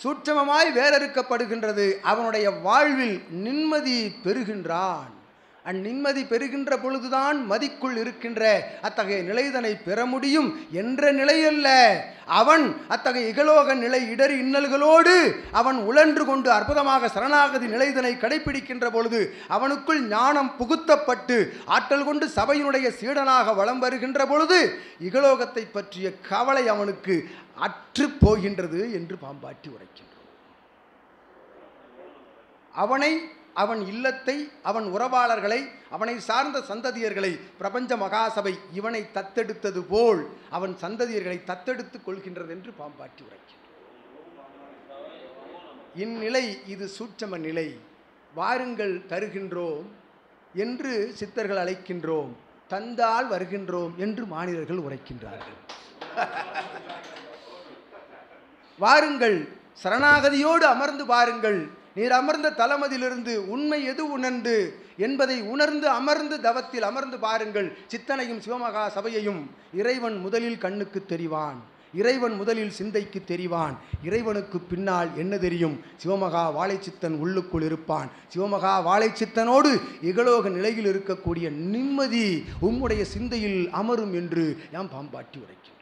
சூட்சமமாய் வேறறுக்கப்படுகின்றது. அவனுடைய வாழ்வில் நிம்மதி பெறுகின்றான். அந்நிம்மதி பெறுகின்ற பொழுதுதான் மதிக்குள் இருக்கின்ற அத்தகைய நிலைதனை பெற முடியும் என்ற நிலையல்ல. அவன் அத்தகைய இகலோக நிலை இடர் இன்னல்களோடு அவன் உழன்று கொண்டு அற்புதமாக சரணாகதி நிலைதனை கடைபிடிக்கின்ற பொழுது அவனுக்குள் ஞானம் புகுத்தப்பட்டு ஆற்றல் கொண்டு சபையினுடைய சீடனாக வலம் வருகின்ற பொழுது இகலோகத்தை பற்றிய கவலை அவனுக்கு அற்று போகின்றது என்று பாம்பாட்டி உரைக்கின்றோம். அவன் இல்லத்தை, அவன் உறவாளர்களை, அவனை சார்ந்த சந்ததியர்களை பிரபஞ்ச மகாசபை இவனை தத்தெடுத்தது போல் அவன் சந்ததியர்களை தத்தெடுத்துக் கொள்கின்றது என்று பாம்பாட்டி உரைக்கின்றார். இந்நிலை இது சூட்சம நிலை. வாருங்கள் தருகின்றோம் என்று சித்தர்கள் அழைக்கின்றோம், தந்தால் வருகின்றோம் என்று மானிடர்கள் உரைக்கின்றார்கள். வாருங்கள், சரணாகதியோடு அமர்ந்து பாருங்கள். நீர் அமர்ந்த தலமதிலிருந்து உண்மை எது உணர்ந்து என்பதை உணர்ந்து அமர்ந்து தவத்தில் அமர்ந்து பாருங்கள். சித்தனையும் சிவமகா சபையையும் இறைவன் முதலில் கண்ணுக்கு தெரிவான், இறைவன் முதலில் சிந்தைக்கு தெரிவான். இறைவனுக்கு பின்னால் என்ன தெரியும்? சிவமகா வாழைச்சித்தன் உள்ளுக்குள் இருப்பான். சிவமகா வாழைச்சித்தனோடு இகலோக நிலையில் இருக்கக்கூடிய நிம்மதி உம்முடைய சிந்தையில் அமரும் என்று யாம் பாம்பாட்டி உரைக்கிறோம்.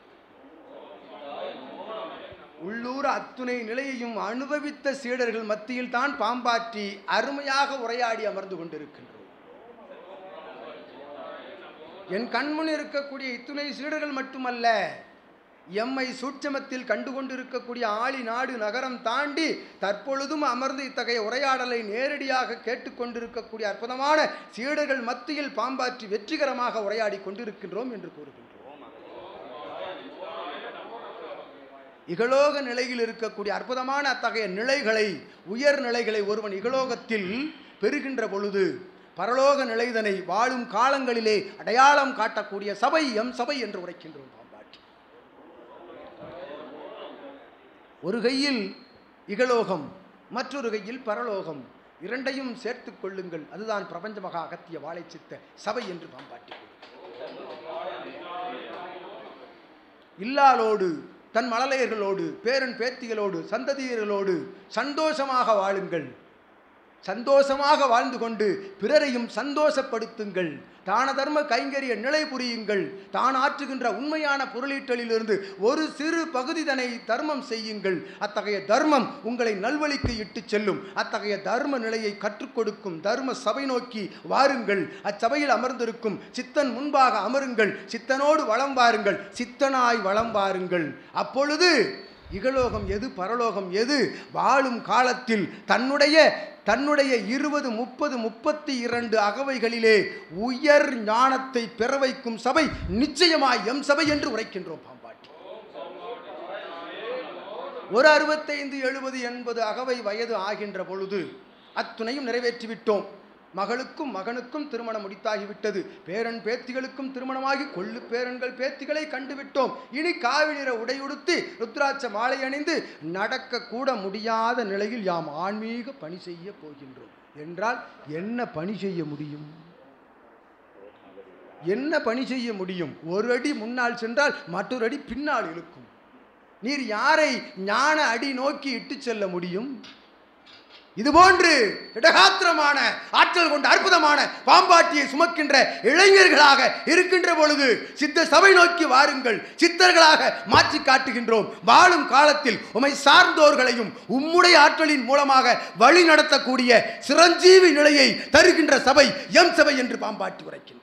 உள்ளூர் அத்துணை நிலையையும் அனுபவித்த சீடர்கள் மத்தியில் தான் பாம்பாற்றி அருமையாக உரையாடி அமர்ந்து கொண்டிருக்கின்றோம். என் கண்முன் இருக்கக்கூடிய இத்துணை சீடர்கள் மட்டுமல்ல, எம்மை சூட்சமத்தில் கண்டுகொண்டிருக்கக்கூடிய ஆளி நாடு நகரம் தாண்டி தற்பொழுதும் அமர்ந்து இத்தகைய உரையாடலை நேரடியாக கேட்டுக்கொண்டிருக்கக்கூடிய அற்புதமான சீடர்கள் மத்தியில் பாம்பாற்றி வெற்றிகரமாக உரையாடி கொண்டிருக்கின்றோம் என்று கூறுகின்றோம். இகலோக நிலையில் இருக்கக்கூடிய அற்புதமான அத்தகைய நிலைகளை, உயர் நிலைகளை ஒருவன் இகலோகத்தில் பெறுகின்ற பொழுது பரலோக நிலைதனை வாழும் காலங்களிலே அடையாளம் காட்டக்கூடிய சபை எம் சபை என்று உரைக்கின்றோம் பாம்பாட்டி. ஒரு கையில் இகலோகம், மற்றொரு கையில் பரலோகம், இரண்டையும் சேர்த்துக் கொள்ளுங்கள். அதுதான் பிரபஞ்ச மகா அகத்திய வாழைச்சித்த சபை என்று பாம்பாட்டி. இல்லாலோடு, தன் மழலையர்களோடு, பேரன் பேத்திகளோடு, சந்ததியர்களோடு சந்தோஷமாக வாழுங்கள். சந்தோஷமாக வாழ்ந்து கொண்டு பிறரையும் சந்தோஷப்படுத்துங்கள். தான தர்ம கைங்கரிய நிலை புரியுங்கள். தான் ஆற்றுகின்ற உண்மையான பொருளீட்டலிலிருந்து ஒரு சிறு பகுதிதனை தர்மம் செய்யுங்கள். அத்தகைய தர்மம் உங்களை நல்வழிக்கு இட்டு செல்லும். அத்தகைய தர்ம நிலையை கற்றுக் கொடுக்கும் தர்ம சபை நோக்கி வாருங்கள். அச்சபையில் அமர்ந்திருக்கும் சித்தன் முன்பாக அமருங்கள். சித்தனோடு வலம் வாருங்கள். சித்தனாய் வலம் வாருங்கள். அப்பொழுது இகலோகம் எது, பரலோகம் எது, வாழும் காலத்தில் தன்னுடைய 20, 30, 32 அகவைகளிலே உயர் ஞானத்தை பெற வைக்கும் சபை நிச்சயமாய் எம் சபை என்று உரைக்கின்றோம் பாம்பாட்டி. ஒரு 65, 70, 80 அகவை வயது ஆகின்ற பொழுது அத்துணையும் நிறைவேற்றிவிட்டோம். மகளுக்கும் மகனுக்கும் திருமணம் முடித்தாகிவிட்டது. பேரன் பேத்திகளுக்கும் திருமணமாகி கொள்ளு பேரன்கள் பேத்திகளை கண்டுவிட்டோம். இனி காவி நிற உடையுடுத்தி ருத்ராட்ச மாலை அணிந்து நடக்க கூட முடியாத நிலையில் யாம் ஆன்மீக பணி செய்ய போகின்றோம் என்றால் என்ன பணி செய்ய முடியும்? என்ன பணி செய்ய முடியும்? ஒரு அடி முன்னால் சென்றால் மற்றொரு அடி பின்னால் இழுக்கும். நீர் யாரை ஞான அடி நோக்கி இட்டு செல்ல முடியும்? இதுபோன்று இடகாத்திரமான ஆற்றல் கொண்ட அற்புதமான பாம்பாட்டியை சுமக்கின்ற இளைஞர்களாக இருக்கின்ற பொழுது சித்த சபை நோக்கி வாருங்கள். சித்தர்களாக மாற்றி காட்டுகின்றோம். வாழும் காலத்தில் உமை சார்ந்தோர்களையும் உம்முடைய ஆற்றலின் மூலமாக வழி நடத்தக்கூடிய சிரஞ்சீவி நிலையை தருகின்ற சபை எம் சபை என்று பாம்பாட்டி உரைக்கின்றோம்.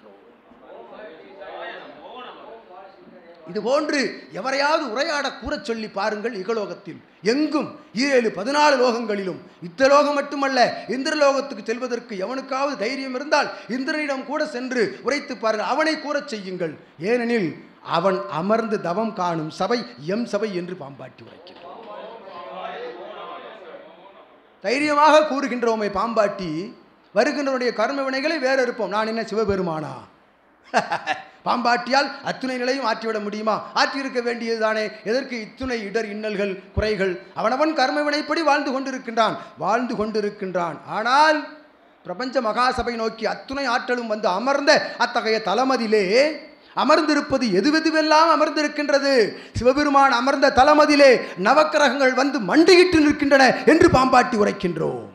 இதுபோன்று எவரையாவது உரையாட கூறச் சொல்லி பாருங்கள். இகலோகத்தில் எங்கும் 7, 14 லோகங்களிலும், இத்தலோகம் மட்டுமல்ல, இந்திரலோகத்துக்கு செல்வதற்கு எவனுக்காவது தைரியம் இருந்தால் இந்திரனிடம் கூட சென்று உரைத்து பாருங்கள். அவனை கூறச் செய்யுங்கள். ஏனெனில் அவன் அமர்ந்து தவம் காணும் சபை எம் சபை என்று பாம்பாட்டி உரைக்கின்றோம். தைரியமாக கூறுகின்றோமே பாம்பாட்டி. வருகின்றவனுடைய கர்ம வினைகளை வேற இருப்போம். நான் என்ன சிவபெருமானா? பாம்பாட்டியால் அத்துணை நிலையும் ஆற்றிவிட முடியுமா? ஆற்றியிருக்க வேண்டியதுதானே. எதற்கு இத்துணை இடர் இன்னல்கள் குறைகள்? அவனவன் கர்ம வினைப்படி வாழ்ந்து கொண்டிருக்கின்றான். ஆனால் பிரபஞ்ச மகாசபை நோக்கி அத்துணை ஆற்றலும் வந்து அமர்ந்த அத்தகைய தலமதிலே அமர்ந்திருப்பது எதுவெதுவெல்லாம் அமர்ந்திருக்கின்றது. சிவபெருமான் அமர்ந்த தலமதிலே நவக்கிரகங்கள் வந்து மண்டியிட்டு நிற்கின்றன என்று பாம்பாட்டி உரைக்கின்றோம்.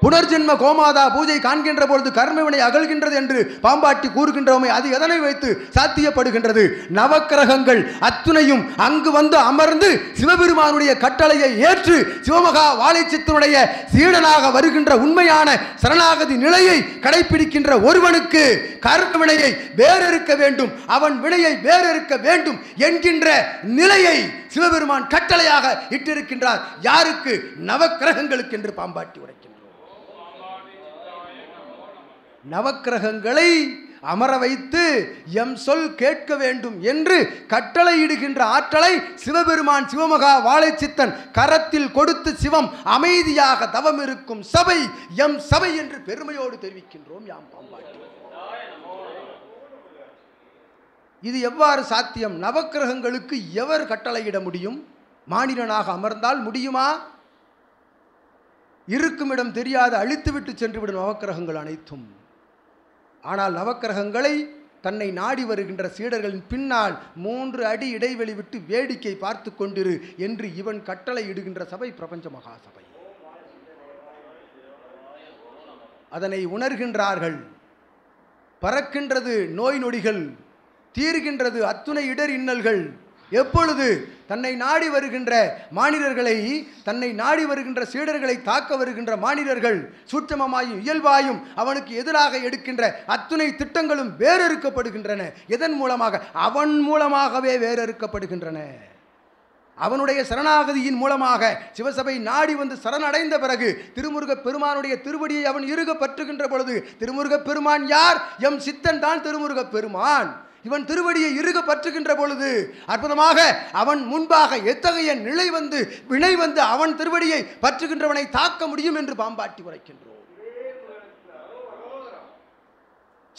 புனர்ஜென்ம கோமாதா பூஜை காண்கின்ற பொழுது கர்மவினை அகல்கின்றது என்று பாம்பாட்டி கூறுகின்றோமே, அது எதனை வைத்து சாத்தியப்படுகின்றது? நவக்கிரகங்கள் அத்துணையும் அங்கு வந்து அமர்ந்து சிவபெருமானுடைய கட்டளையை ஏற்று சிவமகா வாழைச்சித்தனுடைய சீடனாக வருகின்ற உண்மையான சரணாகதி நிலையை கடைபிடிக்கின்ற ஒருவனுக்கு கர்மவினையை வேறறுக்க வேண்டும், அவன் வினையை வேறறுக்க வேண்டும் என்கின்ற நிலையை சிவபெருமான் கட்டளையாக இட்டிருக்கின்றார். யாருக்கு? நவக்கிரகங்களுக்கு என்று பாம்பாட்டி உரைக்கின்றார். நவக்கிரகங்களை அமர வைத்து எம் சொல் கேட்க வேண்டும் என்று கட்டளையிடுகின்ற ஆற்றலை சிவபெருமான் சிவமகா வாழைச்சித்தன் கரத்தில் கொடுத்து சிவம் அமைதியாக தவம் இருக்கும் சபை எம் சபை என்று பெருமையோடு தெரிவிக்கின்றோம் யாம் பாம்பாட்டி. இது எவ்வாறு சாத்தியம்? நவக்கிரகங்களுக்கு எவர் கட்டளையிட முடியும்? மானிடனாக அமர்ந்தால் முடியுமா? இருக்கும் இடம் தெரியாது அழித்துவிட்டு சென்றுவிடும் நவக்கிரகங்கள் அனைத்தும். ஆனால் நவக்கிரகங்களை தன்னை நாடி வருகின்ற சீடர்களின் பின்னால் 3 அடி இடைவெளி விட்டு வேடிக்கை பார்த்து கொண்டிரு என்று இவன் கட்டளை இடுகின்ற சபை பிரபஞ்ச மகா சபை. அதனை உணர்கின்றார்கள். பறக்கின்றது நோய் நொடிகள், தீர்கின்றது அத்துணை இடர் இன்னல்கள். எப்பொழுது தன்னை நாடி வருகின்ற மானிடர்களை, தன்னை நாடி வருகின்ற சீடர்களை தாக்க வருகின்ற மானிடர்கள் சூட்சமமாயும் இயல்பாயும் அவனுக்கு எதிராக எடுக்கின்ற அத்துணை திட்டங்களும் வேறறுக்கப்படுகின்றன. எதன் மூலமாக? அவன் மூலமாகவே வேறறுக்கப்படுகின்றன. அவனுடைய சரணாகதியின் மூலமாக சிவசபை நாடி வந்து சரணடைந்த பிறகு திருமுருகப் பெருமானுடைய திருவடியை அவன் இறுக பற்றுகின்ற பொழுது, திருமுருகப் பெருமான் யார்? எம் சித்தன் தான் திருமுருகப் பெருமான். இவன் திருவடியை இறுக பற்றுகின்ற பொழுது அற்புதமாக அவன் முன்பாக எத்தகைய நிலை வந்து வினை வந்து அவன் திருவடியை பற்றுகின்றவனை தாக்க முடியும் என்று பாம்பாட்டி உரைக்கின்றோம்.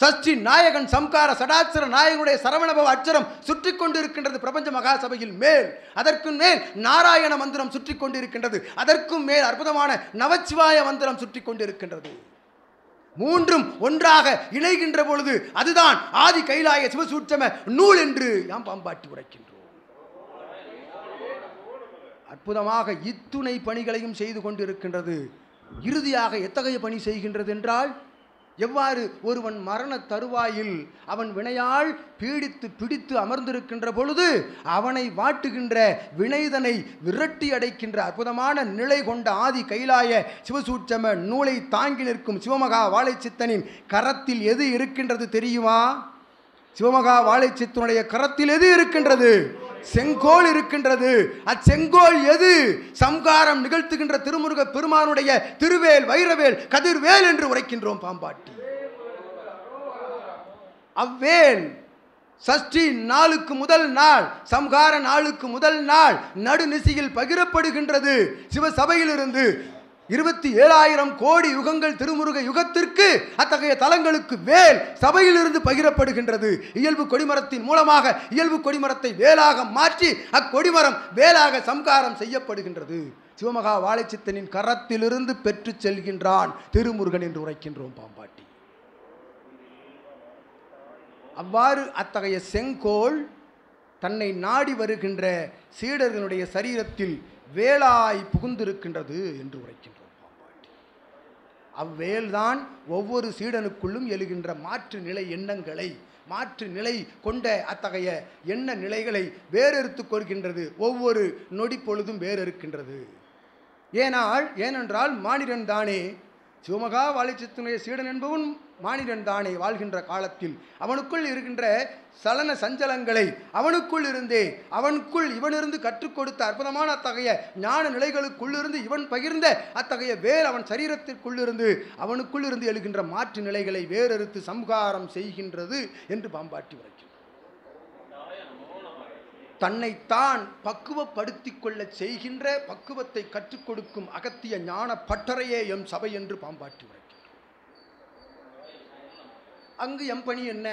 சஷ்டி நாயகன் சம்கார சடாட்சர நாயகனுடைய சரவணபவ அட்சரம் சுற்றி கொண்டிருக்கின்றது பிரபஞ்ச மகாசபையில் மேல். அதற்கு மேல் நாராயண மந்திரம் சுற்றி கொண்டிருக்கின்றது. அதற்கும் மேல் அற்புதமான நமச்சிவாய மந்திரம் சுற்றி கொண்டிருக்கின்றது. மூன்றும் ஒன்றாக இணைகின்ற பொழுது அதுதான் ஆதி கைலாய சிவசூட்சம நூல் என்று யாம் பாம்பாட்டி உரைக்கின்றோம். அற்புதமாக இத்துணை பணிகளையும் செய்து கொண்டிருக்கின்றது. இறுதியாக எத்தகைய பணி செய்கின்றது என்றால், எவ்வாறு ஒருவன் மரண தருவாயில் அவன் வினையால் பீடித்து பிடித்து அமர்ந்திருக்கின்ற பொழுது அவனை வாட்டுகின்ற வினைதனை விரட்டி அடைக்கின்ற அற்புதமான நிலை கொண்ட ஆதி கைலாய சிவசூட்சம நூலை தாங்கி நிற்கும் சிவமகா வாழைச்சித்தனின் கரத்தில் எது இருக்கின்றது தெரியுமா? சிவமகா வாழைச்சித்தனுடைய கரத்தில் எது இருக்கின்றது? செங்கோல் இருக்கின்றது. அச்செங்கோல் எது? சம்காரம் நிகழ்த்துகின்ற திருமுருக பெருமானுடைய திருவேல், வைரவேல், கதிர்வேல் என்று உரைக்கின்றோம் பாம்பாட்டி. அவ்வேல் சஷ்டி நாளுக்கு முதல் நாள், சம்கார நாளுக்கு முதல் நாள் நடுநிசியில் பகிரப்படுகின்றது. சிவசபையிலிருந்து 27,000 கோடி யுகங்கள் திருமுருக யுகத்திற்கு அத்தகைய தலங்களுக்கு வேல் சபையிலிருந்து பகிரப்படுகின்றது. இயல்பு கொடிமரத்தின் மூலமாக இயல்பு கொடிமரத்தை வேலாக மாற்றி அக்கொடிமரம் வேலாக சம்காரம் செய்யப்படுகின்றது. சிவமகா வாழைச்சித்தனின் கரத்திலிருந்து பெற்று செல்கின்றான் திருமுருகன் என்று உரைக்கின்றோம் பாம்பாட்டி. அவ்வாறு அத்தகைய செங்கோல் தன்னை நாடி வருகின்ற சீடர்களுடைய சரீரத்தில் வேலாய் புகுந்திருக்கின்றது என்று உரைக்கின்றோம் பாம்பாட்டி. அவ்வேல்தான் ஒவ்வொரு சீடனுக்குள்ளும் எழுகின்ற மாற்று நிலை எண்ணங்களை, மாற்று நிலை கொண்ட அத்தகைய எண்ண நிலைகளை வேறறுத்துக் கொள்கின்றது. ஒவ்வொரு நொடி பொழுதும் வேறறுக்கின்றது. ஏனென்றால் மானிடன் தானே சிவமகா வாழைச்சித்தனுடைய சீடன் என்பவன் மானிடன் தானே வாழ்கின்ற காலத்தில் அவனுக்குள் இருக்கின்ற சலன சஞ்சலங்களை அவனுக்குள் இருந்தே அவனுக்குள் இவனிருந்து கற்றுக் கொடுத்த அற்புதமான அத்தகைய ஞான நிலைகளுக்குள்ளிருந்து இவன் பகிர்ந்த அத்தகைய வேல் அவன் சரீரத்திற்குள்ளிருந்து அவனுக்குள் இருந்து எழுகின்ற மாற்று நிலைகளை வேறறுத்து சம்காரம் செய்கின்றது என்று பாம்பாட்டி உரைக்கிறார். தன்னைத்தான் பக்குவப்படுத்திக் கொள்ள செய்கின்ற பக்குவத்தை கற்றுக் கொடுக்கும் அகத்திய ஞான பட்டறையே எம் சபை என்று பாம்பாட்டி உரைக்கிறார். அங்கு எம்பணி என்ன?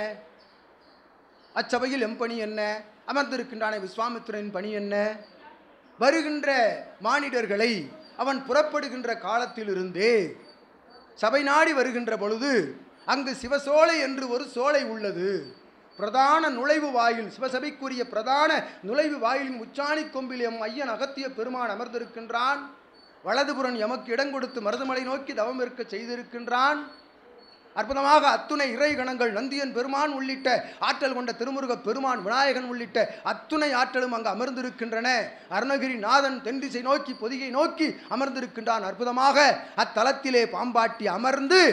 அச்சபையில் எம்பணி என்ன? அமர்ந்திருக்கின்றான விஸ்வாமித்திரனின் பணி என்ன? வருகின்ற மானிடர்களை அவன் புறப்படுகின்ற காலத்திலிருந்தே சபை நாடி வருகின்ற பொழுது அங்கு சிவசோலை என்று ஒரு சோலை உள்ளது. பிரதான நுழைவு வாயில், சிவசபைக்குரிய பிரதான நுழைவு வாயிலின் உச்சாணி கொம்பில் எம் ஐயன் அகத்திய பெருமான் அமர்ந்திருக்கின்றான். வலதுபுறன் எமக்கு இடம் கொடுத்து மருதமலை நோக்கி தவம் இருக்க செய்திருக்கின்றான். அற்புதமாக அத்துணை இறை கணங்கள், நந்தியன் பெருமான் உள்ளிட்ட ஆற்றல் கொண்ட திருமுருக பெருமான், விநாயகன் உள்ளிட்ட அத்துணை ஆற்றலும் அங்கு அமர்ந்திருக்கின்றன. அருணகிரி நாதன் தென்திசை நோக்கி பொதிகை நோக்கி அமர்ந்திருக்கின்றான். அற்புதமாக அத்தலத்திலே பாம்பாட்டி அமர்ந்து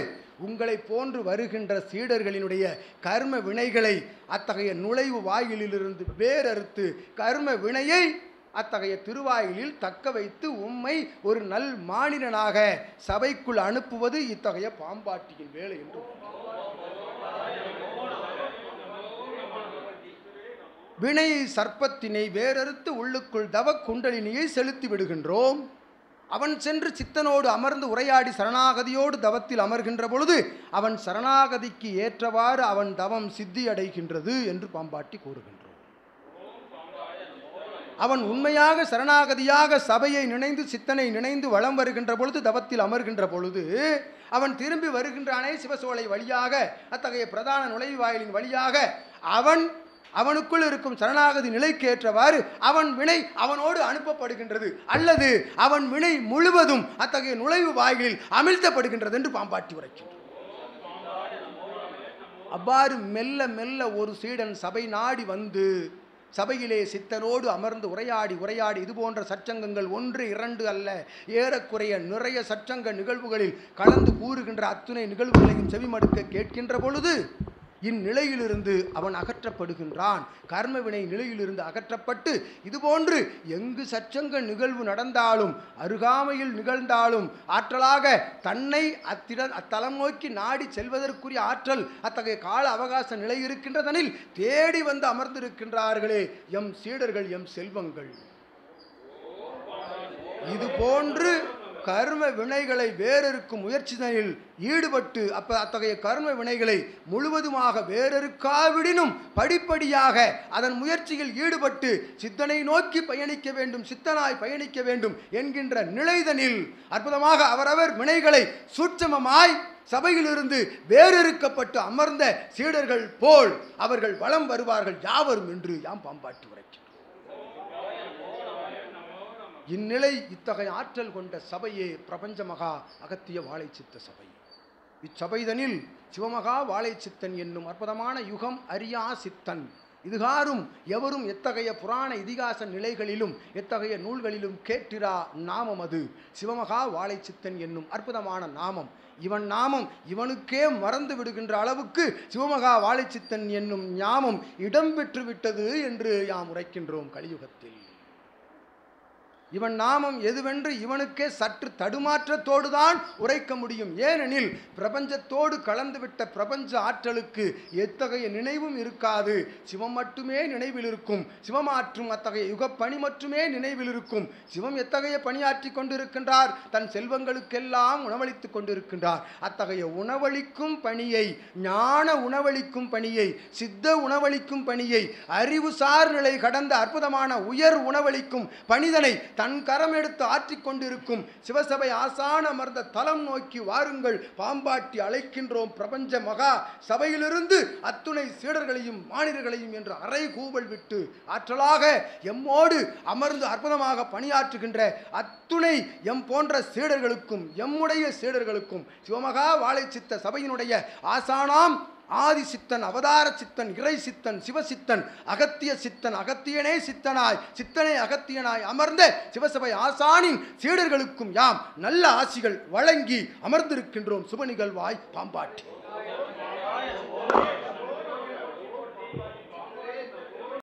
உங்களை போன்று வருகின்ற சீடர்களினுடைய கர்ம வினைகளை அத்தகைய நுழைவு வாயிலிலிருந்து வேறறுத்து கர்ம வினையை அத்தகைய திருவாயிலில் தக்க வைத்து உம்மை ஒரு நல் மானிடனாக சபைக்குள் அனுப்புவது இத்தகைய பாம்பாட்டியின் வேலை என்று வினை சர்ப்பத்தினை வேறறுத்து உள்ளுக்குள் தவ குண்டலினியை செலுத்தி விடுகின்றோம். அவன் சென்று சித்தனோடு அமர்ந்து உரையாடி சரணாகதியோடு தவத்தில் அமர்கின்ற பொழுது அவன் சரணாகதிக்கு ஏற்றவாறு அவன் தவம் சித்தி அடைகின்றது என்று பாம்பாட்டி கூறுகின்றோம். அவன் உண்மையாக சரணாகதியாக சபையை நினைந்து சித்தனை நினைந்து வலம் வருகின்ற பொழுது தவத்தில் அமர்கின்ற பொழுது அவன் திரும்பி வருகின்றானே சிவசோலை வழியாக, அத்தகைய பிரதான நுழைவு வாயிலின் வழியாக அவனுக்குள் இருக்கும் சரணாகதி நிலைக்கேற்றவாறு அவன் வினை அவனோடு அனுப்பப்படுகின்றது, அல்லது அவன் வினை முழுவதும் அத்தகைய நுழைவு வாயிலில் அமிழ்த்தப்படுகின்றது என்று பாம்பாட்டி உரைக்கின்றான். அவ்வாறு மெல்ல மெல்ல ஒரு சீடன் சபை நாடி வந்து சபையிலே சித்தனோடு அமர்ந்து உரையாடி இது போன்ற சச்சங்கங்கள் 1 2 அல்ல, ஏறக்குறைய நிறைய சச்சங்க நிகழ்வுகளில் கலந்து கூறுகின்ற அத்துணை நிகழ்வுகளையும் செவிமடுக்க கேட்கின்ற பொழுது இந்நிலையிலிருந்து அவன் அகற்றப்படுகின்றான். கர்மவினை நிலையிலிருந்து அகற்றப்பட்டு இதுபோன்று எங்கு சச்சங்க நிகழ்வு நடந்தாலும் அருகாமையில் நிகழ்ந்தாலும் ஆற்றலாக தன்னை அத்தலம் நோக்கி நாடி செல்வதற்குரிய ஆற்றல் அத்தகைய கால அவகாச நிலை இருக்கின்றதனில் தேடி வந்து அமர்ந்திருக்கின்றார்களே எம் சீடர்கள், எம் செல்வங்கள். இதுபோன்று கர்ம வினைகளை வேறறுக்கும் முயற்சிதனில் ஈடுபட்டு அத்தகைய கர்ம வினைகளை முழுவதுமாக வேறறுக்காவிடினும் படிப்படியாக அதன் முயற்சியில் ஈடுபட்டு சித்தனை நோக்கி பயணிக்க வேண்டும், சித்தனாய் பயணிக்க வேண்டும் என்கின்ற நிலைதனில் அற்புதமாக அவரவர் வினைகளை சூட்சமமாய் சபையிலிருந்து வேறறுக்கப்பட்டு அமர்ந்த சீடர்கள் போல் அவர்கள் வலம் வருவார்கள் யாவரும் என்று யாம் பாம்பாட்டி உரைக்கிறோம். இந்நிலை இத்தகைய ஆற்றல் கொண்ட சபையே பிரபஞ்ச மகா அகத்திய வாழைச்சித்த சபை. இச்சபைதனில் சிவமகா வாழைச்சித்தன் என்னும் அற்புதமான யுகம் அறியா சித்தன் இதுகாரும் எவரும் எத்தகைய புராண இதிகாச நிலைகளிலும் எத்தகைய நூல்களிலும் கேட்டிரா நாமம் அது சிவமகா வாழைச்சித்தன் என்னும் அற்புதமான நாமம். இவன் நாமம் இவனுக்கே மறந்து விடுகின்ற அளவுக்கு சிவமகா வாழைச்சித்தன் என்னும் ஞாபம் இடம்பெற்று விட்டது என்று யாம் உரைக்கின்றோம். கலியுகத்தில் இவன் நாமம் எதுவென்று இவனுக்கே சற்று தடுமாற்றத்தோடு தான் உரைக்க முடியும். ஏனெனில் பிரபஞ்சத்தோடு கலந்துவிட்ட பிரபஞ்ச ஆற்றலுக்கு எத்தகைய நினைவும் இருக்காது. சிவம் மட்டுமே நினைவில் இருக்கும். சிவமாற்றும் அத்தகைய யுகப்பணி மட்டுமே நினைவில் இருக்கும். சிவம் எத்தகைய பணியாற்றி கொண்டிருக்கின்றார்? தன் செல்வங்களுக்கெல்லாம் உணவளித்து கொண்டிருக்கின்றார். அத்தகைய உணவளிக்கும் பணியை, ஞான உணவளிக்கும் பணியை, சித்த உணவளிக்கும் பணியை, அறிவுசார் நிலை கடந்த அற்புதமான உயர் உணவளிக்கும் பணிதனை தன் கரம் எடுத்து ஆற்றிக்கொண்டிருக்கும் சிவசபை ஆசான அமர்ந்த தலம் நோக்கி வாருங்கள், பாம்பாட்டி அழைக்கின்றோம். பிரபஞ்ச மகா சபையிலிருந்து அத்துணை சீடர்களையும் மானிடர்களையும் என்று அறை கூவல் விட்டு ஆற்றலாக எம்மோடு அமர்ந்து அற்புதமாக பணியாற்றுகின்ற அத்துணை எம் போன்ற சீடர்களுக்கும் எம்முடைய சீடர்களுக்கும் சிவமகா வாழைச்சித்த சபையினுடைய ஆசானாம் ஆதி சித்தன், அவதார சித்தன், இறை சித்தன், சிவசித்தன், அகத்திய சித்தன், அகத்தியனே சித்தனாய், சித்தனே அகத்தியனாய் அமர்ந்த சிவசபை ஆசானின் சீடர்களுக்கும் யாம் நல்ல ஆசிகள் வழங்கி அமர்ந்திருக்கின்றோம். சுப நிகழ்வாய் பாம்பாட்டி.